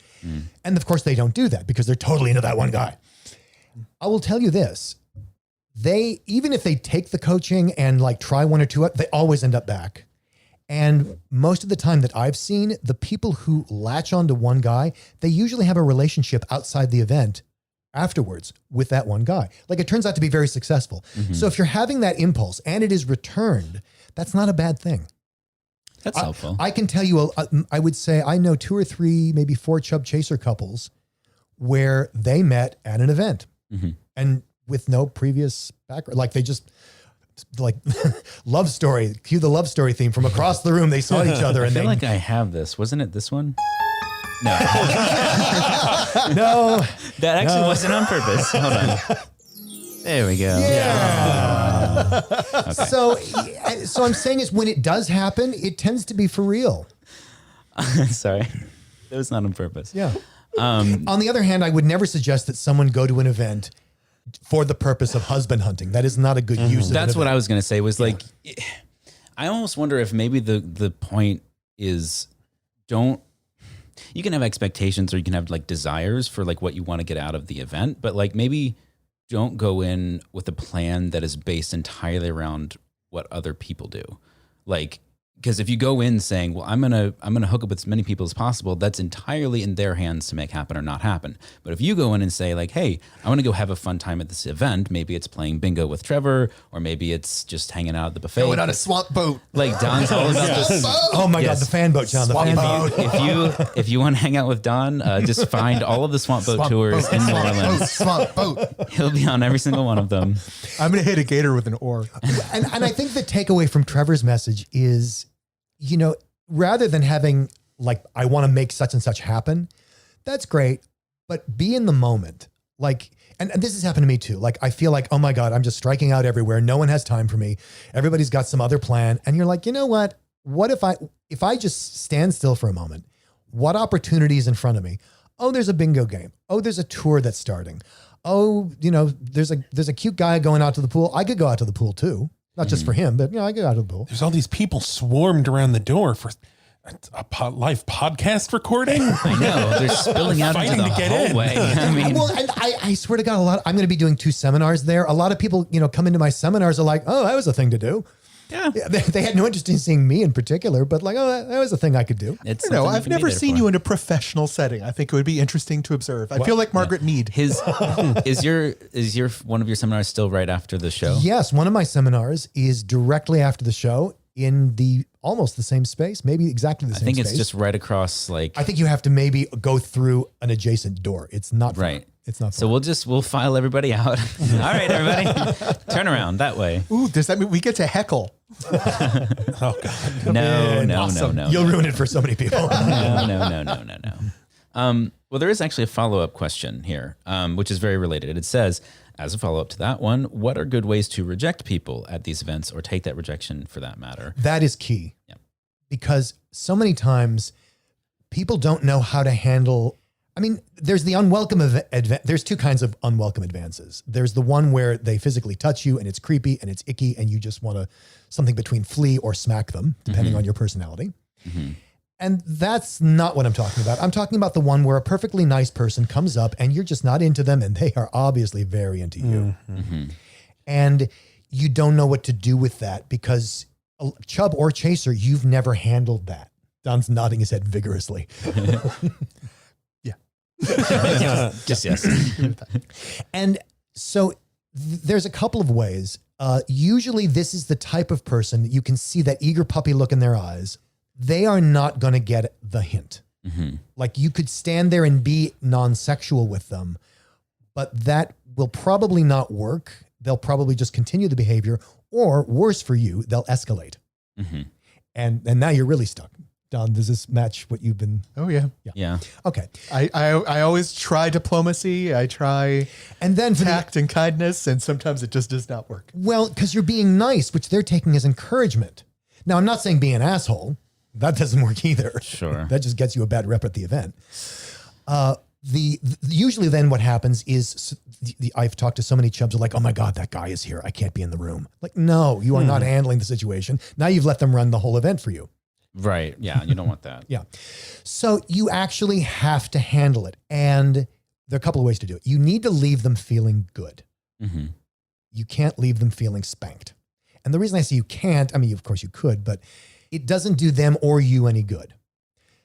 And of course they don't do that because they're totally into that one guy. I will tell you this. Even if they take the coaching and like try one or two, they always end up back. And most of the time that I've seen, the people who latch onto one guy, they usually have a relationship outside the event afterwards with that one guy. Like it turns out to be very successful. So if you're having that impulse and it is returned, that's not a bad thing. That's helpful. I can tell you, I would say I know 2 or 3, maybe 4 chub chaser couples where they met at an event and with no previous background. Like they just like love story, cue the love story theme from across the room. They saw each other I and feel they like I have this. Wasn't it this one? No. no. That actually wasn't on purpose. Hold on. There we go. Yeah. So I'm saying is when it does happen, it tends to be for real. Sorry. That was not on purpose. Yeah. On the other hand, I would never suggest that someone go to an event for the purpose of husband hunting. That is not a good use of That's an what I event. was going to say was like, I almost wonder if maybe the point is you can have expectations or you can have like desires for like what you want to get out of the event, but like maybe don't go in with a plan that is based entirely around what other people do. Like, because if you go in saying, well, I'm gonna hook up with as many people as possible, that's entirely in their hands to make happen or not happen. But if you go in and say like, hey, I want to go have a fun time at this event, maybe it's playing bingo with Trevor, or maybe it's just hanging out at the buffet. Going on a swamp boat. Like Don's all about this. Oh my God, the fan boat, John, the fan boat. If you want to hang out with Don, just find all of the swamp boat tours in New Orleans. Swamp boat. He'll be on every single one of them. I'm going to hit a gator with an oar. And I think the takeaway from Trevor's message is, rather than having like, I want to make such and such happen, that's great. but be in the moment. Like, and this has happened to me too. Like, I feel like, oh my God, I'm just striking out everywhere. No one has time for me. Everybody's got some other plan. And you're like, you know what? What if I just stand still for a moment? What opportunity is in front of me? Oh, there's a bingo game. Oh, there's a tour that's starting. Oh, there's a cute guy going out to the pool. I could go out to the pool too. Not just for him, but I could go out to the pool. There's all these people swarmed around the door for a live podcast recording. I know they're spilling out into Fighting the to get in. hallway. I mean, Well, and I swear to God, I'm going to be doing 2 seminars there. A lot of people, come into my seminars are like, oh, that was a thing to do. yeah, They had no interest in seeing me in particular, but like, oh, that was a thing I could do. it's No, something I've can be never there seen for. you in a professional setting. I think it would be interesting to observe. I feel like Margaret Mead. His is your one of your seminars still right after the show? Yes, one of my seminars is directly after the show in the almost the same space, maybe exactly the I same think space. it's just right across. Like, I think you have to maybe go through an adjacent door. It's not far. right. It's not. So far. we'll file everybody out. All right, everybody, turn around that way. Ooh, does that mean we get to heckle? Oh God. No. You'll ruin it for so many people. No. Well, there is actually a follow-up question here, which is very related. It says, as a follow-up to that one, what are good ways to reject people at these events or take that rejection for that matter? That is key. Yep. Because so many times people don't know how to handle. I mean, there's the unwelcome there's 2 kinds of unwelcome advances. There's the one where they physically touch you and it's creepy and it's icky and you just want something between flee or smack them, depending on your personality. And that's not what I'm talking about. I'm talking about the one where a perfectly nice person comes up and you're just not into them and they are obviously very into you. And you don't know what to do with that because chub or chaser, you've never handled that. Don's nodding his head vigorously. Just yes. And so there's a couple of ways. Usually this is the type of person you can see that eager puppy look in their eyes. They are not going to get the hint. Like you could stand there and be non-sexual with them, but that will probably not work. They'll probably just continue the behavior, or worse for you, they'll escalate. And now you're really stuck. Don, does this match what you've been? Oh yeah. Yeah. Okay. I always try diplomacy. I try And then for tact and kindness, and sometimes it just does not work. well, because you're being nice, which they're taking as encouragement. Now, I'm not saying be an asshole. That doesn't work either. Sure. That just gets you a bad rep at the event. Usually then what happens is I've talked to so many chubs who are like, oh my God, that guy is here. I can't be in the room. Like, no, you are not handling the situation. Now you've let them run the whole event for you. Right. Yeah. You don't want that. Yeah. So you actually have to handle it. And there are a couple of ways to do it. You need to leave them feeling good. You can't leave them feeling spanked. And the reason I say you can't, I mean, of course you could, but it doesn't do them or you any good.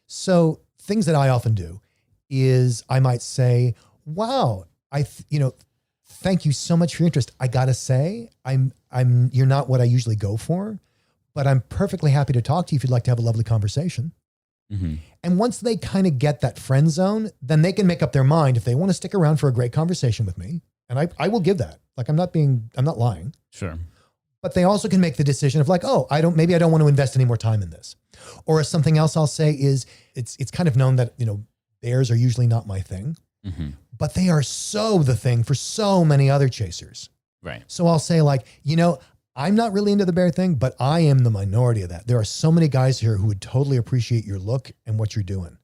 So things that I often do is I might say, wow, thank you so much for your interest. I got to say, you're not what I usually go for, but I'm perfectly happy to talk to you if you'd like to have a lovely conversation. And once they kind of get that friend zone, then they can make up their mind if they want to stick around for a great conversation with me. And I will give that. Like, I'm not lying. Sure. But they also can make the decision of like, oh, maybe I don't want to invest any more time in this. Or something else I'll say is it's kind of known that, bears are usually not my thing, but they are so the thing for so many other chasers. Right. So I'll say like, I'm not really into the bear thing, but I am the minority of that. There are so many guys here who would totally appreciate your look and what you're doing.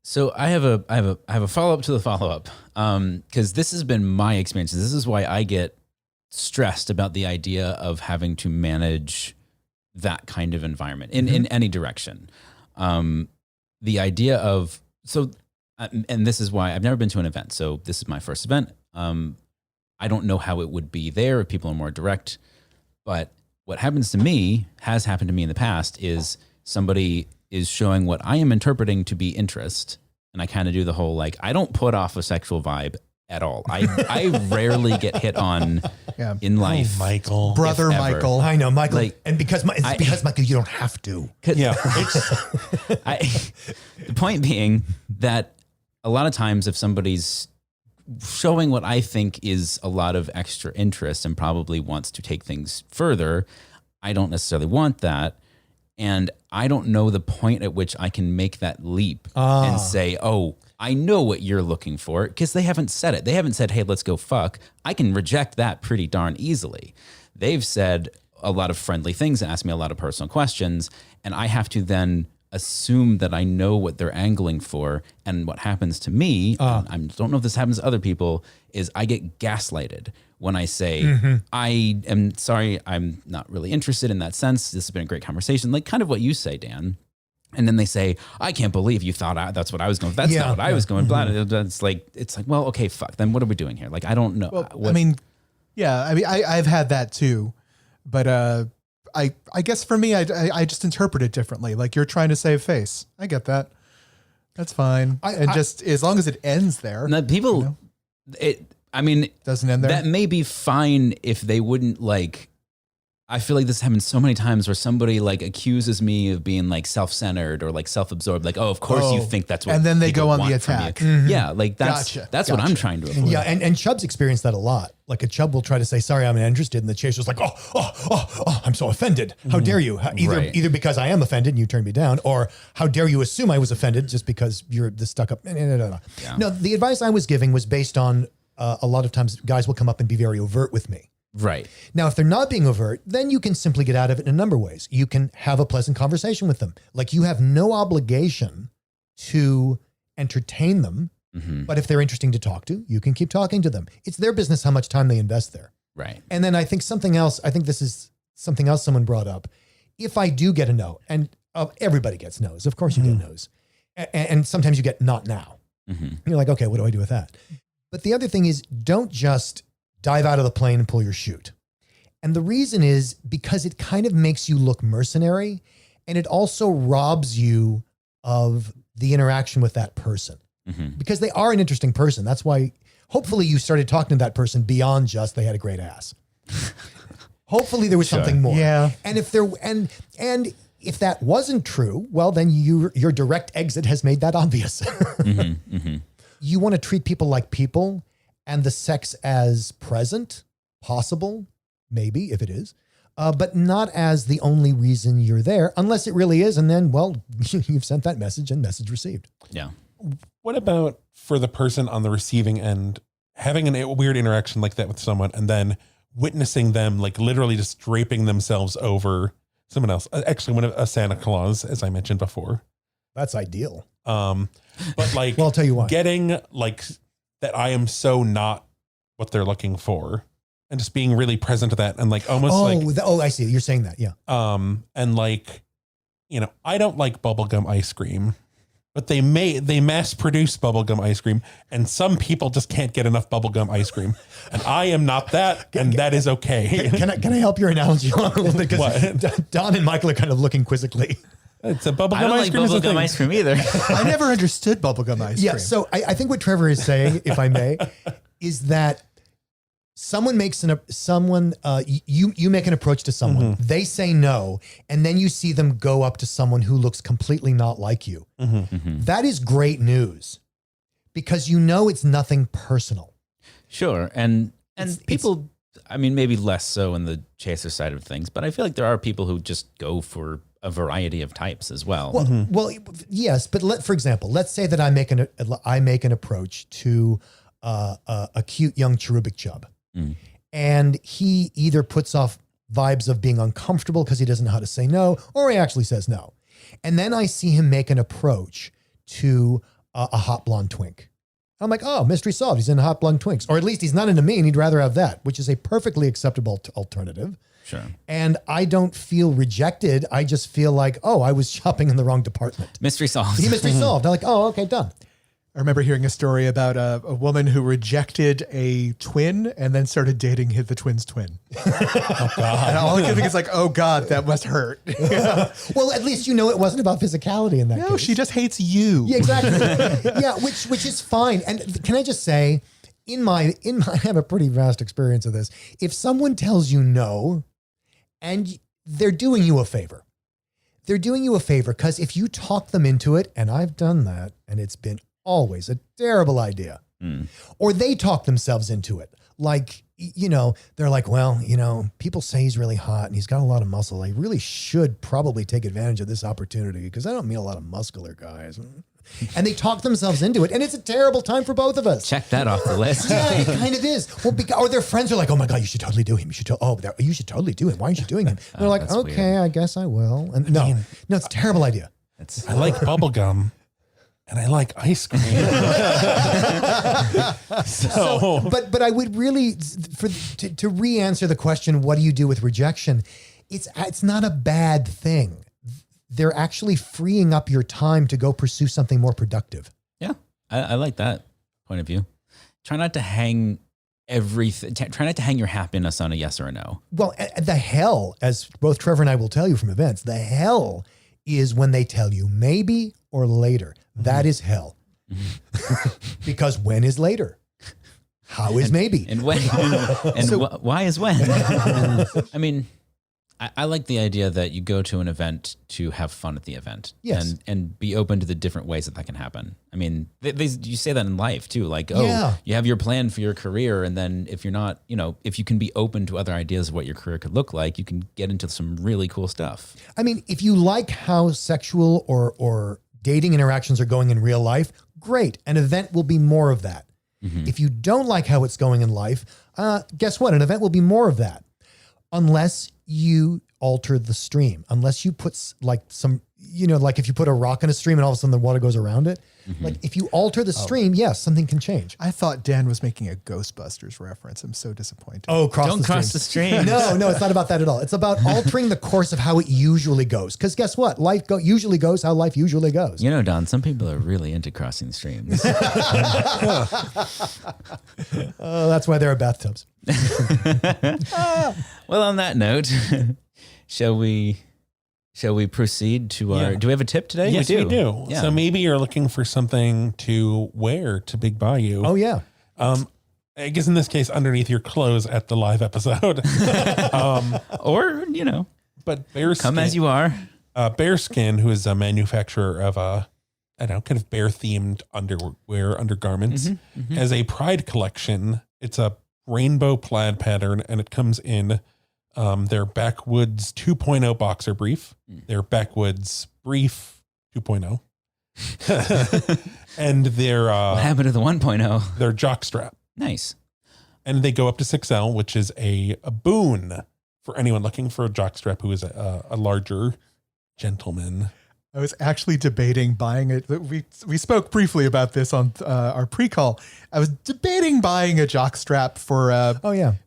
So I have a follow-up to the follow-up. Cause this has been my experience. This is why I get stressed about the idea of having to manage that kind of environment in any direction. The idea of, and this is why I've never been to an event. So this is my first event. I don't know how it would be there if people are more direct, but what happens to me has happened to me in the past is somebody is showing what I am interpreting to be interest. And I kind of do the whole, like, I don't put off a sexual vibe at all. I rarely get hit on in life. Oh, Michael. Brother if ever. Michael. I know, Michael. Like, and because Michael, you don't have to. Yeah. The point being that a lot of times if somebody's showing what I think is a lot of extra interest and probably wants to take things further, I don't necessarily want that. And I don't know the point at which I can make that leap and say, oh, I know what you're looking for because they haven't said it. They haven't said, hey, let's go fuck. I can reject that pretty darn easily. They've said a lot of friendly things and asked me a lot of personal questions. And I have to then assume that I know what they're angling for. And what happens to me, and I don't know if this happens to other people, is I get gaslighted when I say, I am sorry, I'm not really interested in that sense. This has been a great conversation. Like kind of what you say, Dan. And then they say, I can't believe you thought that's what I was going. That's not what I was going. Blah, blah, blah. It's like, well, okay, fuck. Then what are we doing here? Like, I don't know. Well, I mean, I've had that too, but I guess for me, I just interpret it differently. Like you're trying to save face. I get that. That's fine. And just as long as it ends there. Now people, doesn't end there. That may be fine if they wouldn't like. I feel like this happens so many times where somebody like accuses me of being like self-centered or like self-absorbed. Like, oh, of course you think that's what. And then they people go on want the from you. attack. Yeah, like that's what I'm trying to avoid. Yeah, and Chubb's experienced that a lot. Like a Chubb will try to say, sorry, I'm interested. And the chaser's like, oh, I'm so offended. How dare you? Either because I am offended and you turned me down, or how dare you assume I was offended just because you're the stuck up. No. No, the advice I was giving was based on a lot of times guys will come up and be very overt with me. Right. Now, if they're not being overt, then you can simply get out of it in a number of ways. You can have a pleasant conversation with them. Like you have no obligation to entertain them. But if they're interesting to talk to, you can keep talking to them. It's their business how much time they invest there. Right. And then I think this is something else someone brought up. If I do get a no, and everybody gets no's, of course you get no's. And sometimes you get not now. You're like, okay, what do I do with that? But the other thing is don't just dive out of the plane and pull your chute. And the reason is because it kind of makes you look mercenary and it also robs you of the interaction with that person because they are an interesting person. That's why hopefully you started talking to that person beyond just they had a great ass. Hopefully there was something more. Yeah. And if there, and if that wasn't true, well, then your direct exit has made that obvious. You want to treat people like people and the sex as present, possible, maybe if it is, but not as the only reason you're there, unless it really is. And then, well, you've sent that message and message received. Yeah. What about for the person on the receiving end having a weird interaction like that with someone and then witnessing them like literally just draping themselves over someone else? Actually, a Santa Claus, as I mentioned before. That's ideal. But like, well, I'll tell you why. Getting like that I am so not what they're looking for and just being really present to that and like almost I see. You're saying that. Yeah. And like, I don't like bubblegum ice cream, but they mass produce bubblegum ice cream and some people just can't get enough bubblegum ice cream and I am not that. And that is okay. Can I help your analogy along a little bit? Because What? Don and Michael are kind of looking quizzically. It's a bubblegum I don't ice like cream. bubblegum ice cream either. I never understood bubblegum ice Yeah. cream. So I think what Trevor is saying, if I may, is that someone makes you make an approach to someone, they say no, and then you see them go up to someone who looks completely not like you. That is great news because it's nothing personal. Sure. And people, I mean, maybe less so in the chaser side of things, but I feel like there are people who just go for a variety of types as well. Well, yes, but for example, let's say that I make an approach to a cute young cherubic chub, and he either puts off vibes of being uncomfortable because he doesn't know how to say no, or he actually says no, and then I see him make an approach to a hot blonde twink. I'm like, oh, mystery solved. He's into hot blonde twinks, or at least he's not into me, and he'd rather have that, which is a perfectly acceptable alternative. Sure. And I don't feel rejected. I just feel like, oh, I was shopping in the wrong department. Mystery solved. Mystery solved. I'm like, oh, okay, done. I remember hearing a story about a woman who rejected a twin and then started dating the twin's twin. Oh, God. And all I can think is like, oh, God, that must hurt. Well, at least it wasn't about physicality in that case. No, she just hates you. Yeah, exactly. Yeah, which is fine. And can I just say, I have a pretty vast experience of this. If someone tells you no, and they're doing you a favor. They're doing you a favor because if you talk them into it, and I've done that, and it's been always a terrible idea, or they talk themselves into it. Like, they're like, well, people say he's really hot and he's got a lot of muscle. I really should probably take advantage of this opportunity because I don't meet a lot of muscular guys. And they talk themselves into it. And it's a terrible time for both of us. Check that off the list. Yeah, it kind of is. Well, or their friends are like, oh my God, you should totally do him. You should totally do him. Why aren't you doing him? And they're like, that's okay, weird. I guess I will. And no, it's a terrible idea. That's I like bubble gum and I like ice cream. so, But I would really, to re-answer the question, what do you do with rejection? It's not a bad thing. They're actually freeing up your time to go pursue something more productive. yeah, I like that point of view. Try not to hang everything. Try not to hang your happiness on a yes or a no. Well, the hell, as both Trevor and I will tell you from events, the hell is when they tell you maybe or later. That is hell. Because when is later? How is maybe? And when? Why is when? I mean, I like the idea that you go to an event to have fun at the event. Yes. And be open to the different ways that can happen. I mean, you say that in life too. Like, Yeah. you have your plan for your career. And then if you're not, if you can be open to other ideas of what your career could look like, you can get into some really cool stuff. I mean, if you like how sexual or dating interactions are going in real life, great. An event will be more of that. If you don't like how it's going in life, guess what? An event will be more of that. Unless you alter the stream, unless you put like some, like if you put a rock in a stream and all of a sudden the water goes around it, like if you alter the stream, yes, something can change. I thought Dan was making a Ghostbusters reference. I'm so disappointed. Oh, Don't cross the stream. No, it's not about that at all. It's about altering the course of how it usually goes. Because guess what? Life usually goes how life usually goes. Don, some people are really into crossing streams. That's why there are bathtubs. Well, on that note, shall we proceed to our? Yeah. Do we have a tip today? yes, we do. Yeah. So maybe you're looking for something to wear to Big Bayou. Oh, yeah. I guess in this case, underneath your clothes at the live episode. Or But Bearskin, come as you are. Bearskin, who is a manufacturer of kind of bear themed undergarments, has a Pride collection. It's a rainbow plaid pattern, and it comes in their Backwoods 2.0 boxer brief, their Backwoods brief 2.0, and their What happened to the 1.0? their jock strap. Nice. And they go up to 6L, which is a boon for anyone looking for a jock strap who is a larger gentleman. I was actually debating buying it. We spoke briefly about this on our pre-call. I was debating buying a jock strap for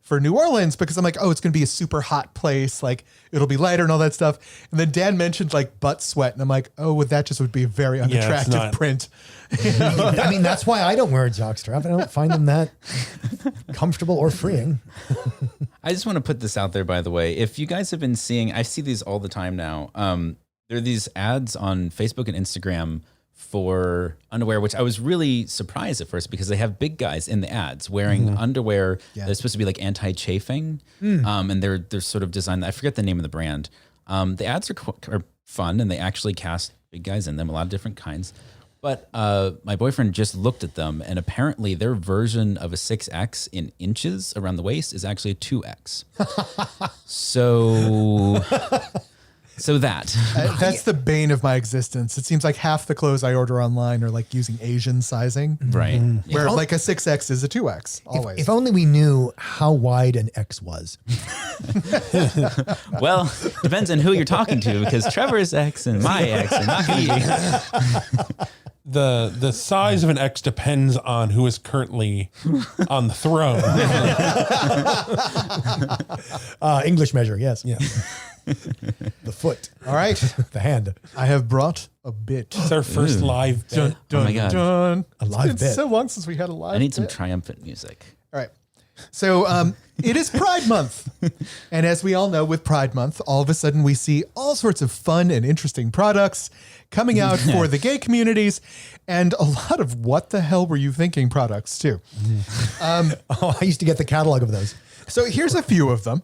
for New Orleans because I'm like, oh, it's going to be a super hot place. Like it'll be lighter and all that stuff. And then Dan mentioned like butt sweat. And I'm like, oh, well, that just would be a very unattractive not- print. I mean, that's why I don't wear a jockstrap. I don't find them that comfortable or freeing. I just want to put this out there, by the way. If you guys have been seeing, I see these all the time now. There are these ads on Facebook and Instagram for underwear, which I was really surprised at first because they have big guys in the ads wearing underwear that's supposed to be like anti-chafing. And they're sort of designed, I forget the name of the brand. The ads are fun and they actually cast big guys in them, a lot of different kinds. But my boyfriend just looked at them, and apparently their version of a 6X in inches around the waist is actually a 2X. So that. That's the bane of my existence. It seems like half the clothes I order online are like using Asian sizing. Right. Where like a 6X is a 2X always. If only we knew how wide an X was. Well, depends on who you're talking to because Trevor's X and my X are not going to be. The size of an X depends on who is currently on the throne. English measure, yes. Yeah. The foot, All right. the hand. I have brought a bit. It's our first live bit. Oh my God. Dun. A live It's bit. so long since we had a live I need some bit. triumphant music. All right. So it is Pride Month. And as we all know, with Pride Month, all of a sudden we see all sorts of fun and interesting products coming out for the gay communities and a lot of what the hell were you thinking products too. I used to get the catalog of those. So here's a few of them.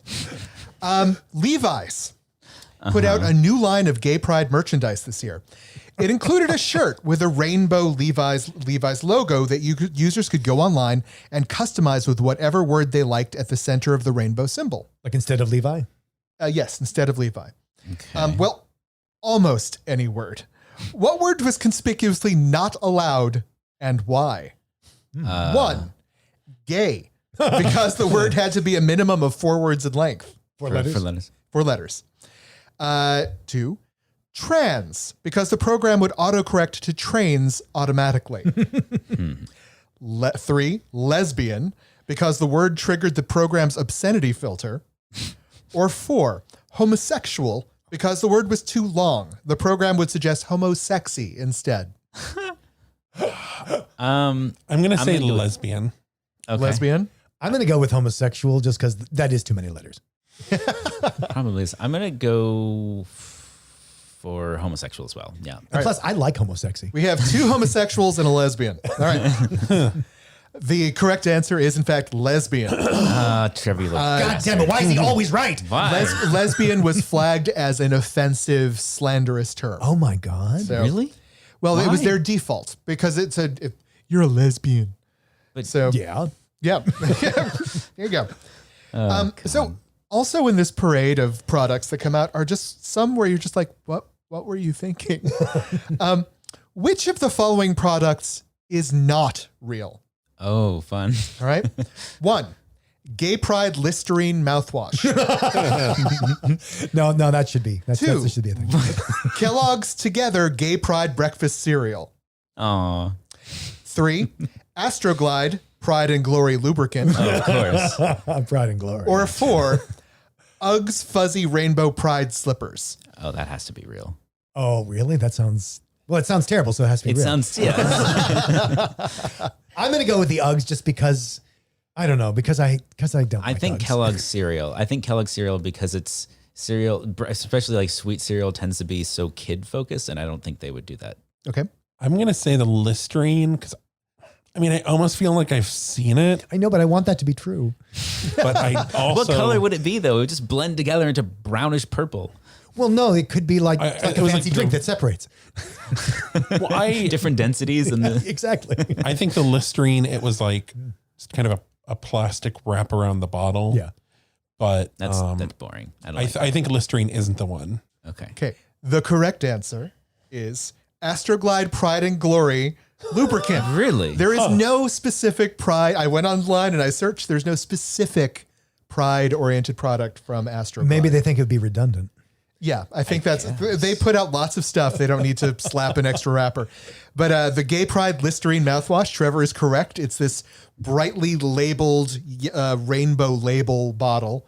Levi's put out a new line of gay pride merchandise this year. It included a shirt with a rainbow Levi's logo that users could go online and customize with whatever word they liked at the center of the rainbow symbol. Like instead of Levi? Yes, instead of Levi. Okay. Well, almost any word. What word was conspicuously not allowed and why? 1, gay, because the word had to be a minimum of 4 words in length. For letters. 4 letters. 2, trans, because the program would autocorrect to trains automatically. 3, lesbian, because the word triggered the program's obscenity filter. Or 4, homosexual, because the word was too long. The program would suggest homosexy instead. I'm gonna say gonna go with- lesbian. Okay. Lesbian? I'm going to go with homosexual just because that is too many letters. Probably. I'm going to go for homosexual as well. Yeah. And plus, I like homosexy. We have 2 homosexuals and a lesbian. All right. The correct answer is, in fact, lesbian. Trevor, you look God damn it. Why is he always right? Why? Lesbian was flagged as an offensive, slanderous term. Oh my God. So- Really? Well, it was Why? their default because it said, if you're a lesbian. But So, Yeah. yeah. Here you go. So, also in this parade of products that come out are just some where you're just like, what were you thinking? Which of the following products is not real? Oh, fun. All right. 1, Gay Pride Listerine mouthwash. No, that should be. That 2, should be a thing. Kellogg's Together Gay Pride Breakfast Cereal. Aw. 3, Astroglide Pride and Glory Lubricant. Of course. Pride and glory. Or 4, Uggs Fuzzy Rainbow Pride Slippers. Oh, that has to be real. Oh, really? That sounds, well, it sounds terrible. So it has to be It real. sounds, yeah. I'm going to go with the Uggs just because, I don't know, because I don't I like think Uggs. Kellogg's cereal. I think Kellogg's cereal because it's cereal, especially like sweet cereal tends to be so kid focused. And I don't think they would do that. Okay. I'm gonna say the Listerine because I mean I almost feel like I've seen it, I know, but I want that to be true. but I also What color would it be though? It would just blend together into brownish purple. Well, no, it could be like, it like a was fancy like drink the- that separates. well, I Different densities and the Exactly. I think the Listerine it was like just kind of a plastic wrap around the bottle. Yeah. But that's boring. I don't I, like I think Listerine isn't the one. that. Okay. Okay. The correct answer is Astroglide Pride and Glory Lubricant. Really? There is no specific Pride. I went online and I searched. There's no specific Pride-oriented product from Astroglide. Maybe they think it would be redundant. Yeah, I think they put out lots of stuff. They don't need to slap an extra wrapper. But the Gay Pride Listerine mouthwash, Trevor is correct. It's this brightly labeled rainbow label bottle,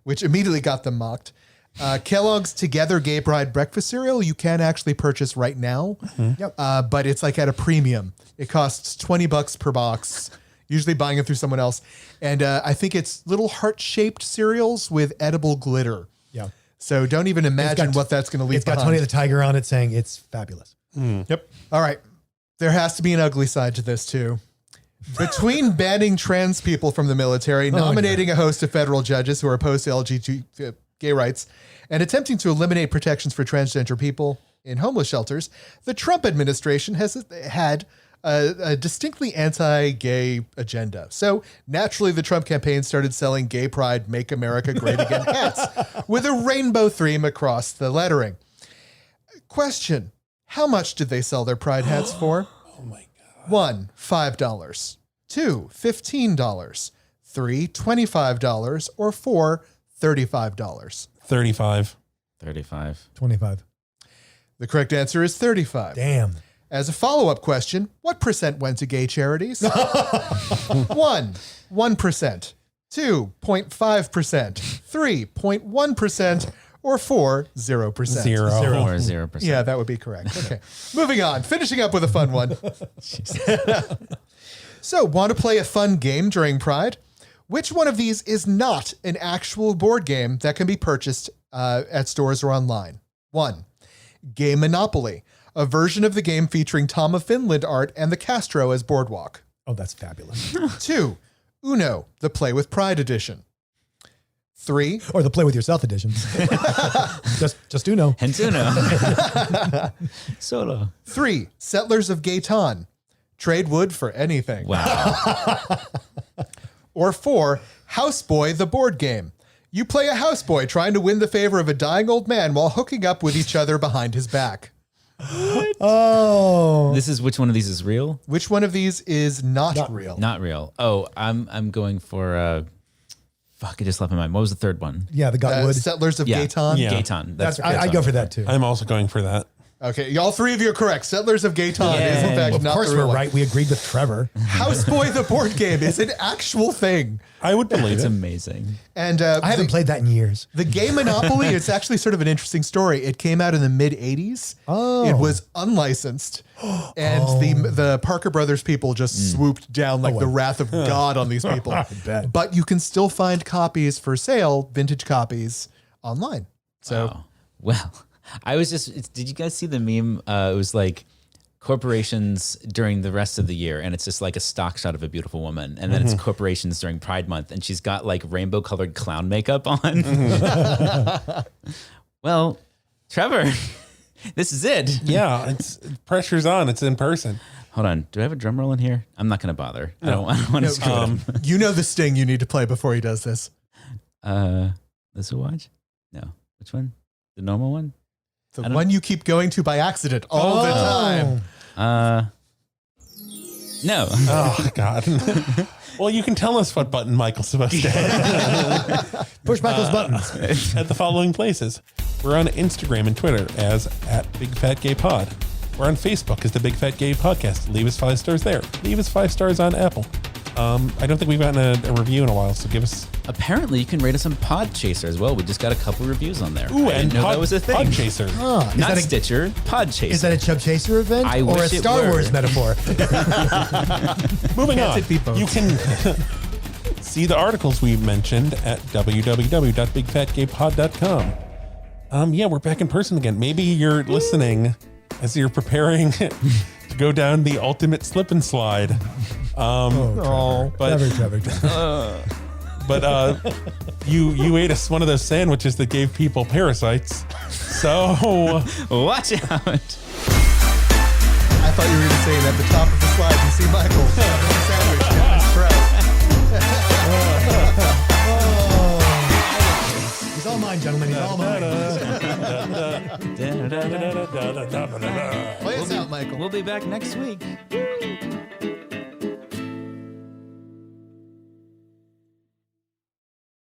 which immediately got them mocked. Kellogg's Together Gay Pride breakfast cereal, you can actually purchase right now. Yep. But it's like at a premium. It costs $20 per box, usually buying it through someone else. And I think it's little heart-shaped cereals with edible glitter. Yeah. So don't even imagine what that's going to leave It's got behind. Tony the Tiger on it saying it's fabulous. Yep. All right. There has to be an ugly side to this too. Between banning trans people from the military, nominating a host of federal judges who are opposed to LGBT gay rights, and attempting to eliminate protections for transgender people in homeless shelters, the Trump administration has had a distinctly anti-gay agenda. So naturally, the Trump campaign started selling Gay Pride, Make America Great Again hats with a rainbow theme across the lettering. Question: how much did they sell their Pride hats for? Oh my god. 1, $5. 2, $15. 3, $25. Or 4, $35. 35. 35. 25. The correct answer is 35. Damn. As a follow-up question, what percent went to gay charities? 1, 1%. 2, 0.5%. 3, 0.1%. Or 4, 0%. Zero. Or 0%. Yeah, that would be correct. Okay. Moving on. Finishing up with a fun one. So, want to play a fun game during Pride? Which one of these is not an actual board game that can be purchased at stores or online? 1, Gay Monopoly, a version of the game featuring Tom of Finland art and the Castro as boardwalk. Oh, that's fabulous. 2, Uno, the Play with Pride edition. 3, Or the play with yourself edition. just Uno. Hentuno. Solo. 3, Settlers of Gayton, trade wood for anything. Wow. Or 4, Houseboy, the board game. You play a houseboy trying to win the favor of a dying old man while hooking up with each other behind his back. Oh, This is which one of these is real? Which one of these is not real? Not real. Oh, I'm going for fuck, I just left my mind. What was the third one? yeah, the Gotwood. Settlers of Yeah. Gayton. Yeah. Gayton. That's I'd go for that too. I'm also going for that. Okay, all three of you are correct. Settlers of Gayton is in fact Of not course, the real we're one. right. We agreed with Trevor. Houseboy the board game is an actual thing. I would believe It's it. amazing. And I haven't played that in years. the game Monopoly, it's actually sort of an interesting story. It came out in the mid 80s. Oh. It was unlicensed. And the Parker Brothers people just swooped down like the wrath of God on these people. bet. But you can still find copies for sale, vintage copies, online. So Wow. Well, I was did you guys see the meme? It was like corporations during the rest of the year, and it's just like a stock shot of a beautiful woman. And then it's corporations during Pride Month, and she's got like rainbow colored clown makeup on. Well, Trevor, this is it. Yeah, pressure's on. It's in person. Hold on. Do I have a drum roll in here? I'm not going to bother. I don't want to screw it up. you know the sting you need to play before he does this. This will watch? No. Which one? The normal one? The one you keep going to by accident all the time. No. Oh, God. Well, you can tell us what button Michael's supposed to hit Push Michael's buttons. at the following places. We're on Instagram and Twitter as @BigFatGayPod. We're on Facebook as the Big Fat Gay Podcast. Leave us 5 stars there. Leave us 5 stars on Apple. I don't think we've gotten a review in a while, so give us... Apparently, you can rate us on Podchaser as well. We just got a couple reviews on there. Ooh, I and didn't know that was a thing. Podchaser. Is Not that a, Stitcher, Podchaser. is that a Chub Chaser event I or a wish it Star were. Wars metaphor? Moving on. it be both? You can see the articles we mentioned at www.bigfatgaypod.com. Yeah, we're back in person again. Maybe you're listening as you're preparing to go down the ultimate slip and slide. Trevor. But you ate one of those sandwiches that gave people parasites. So Watch out. I thought you were going to say at the top of the slide you see Michael sandwich down his throat. He's all mine, gentlemen. He's all mine. Play us out, Michael. We'll be back next week.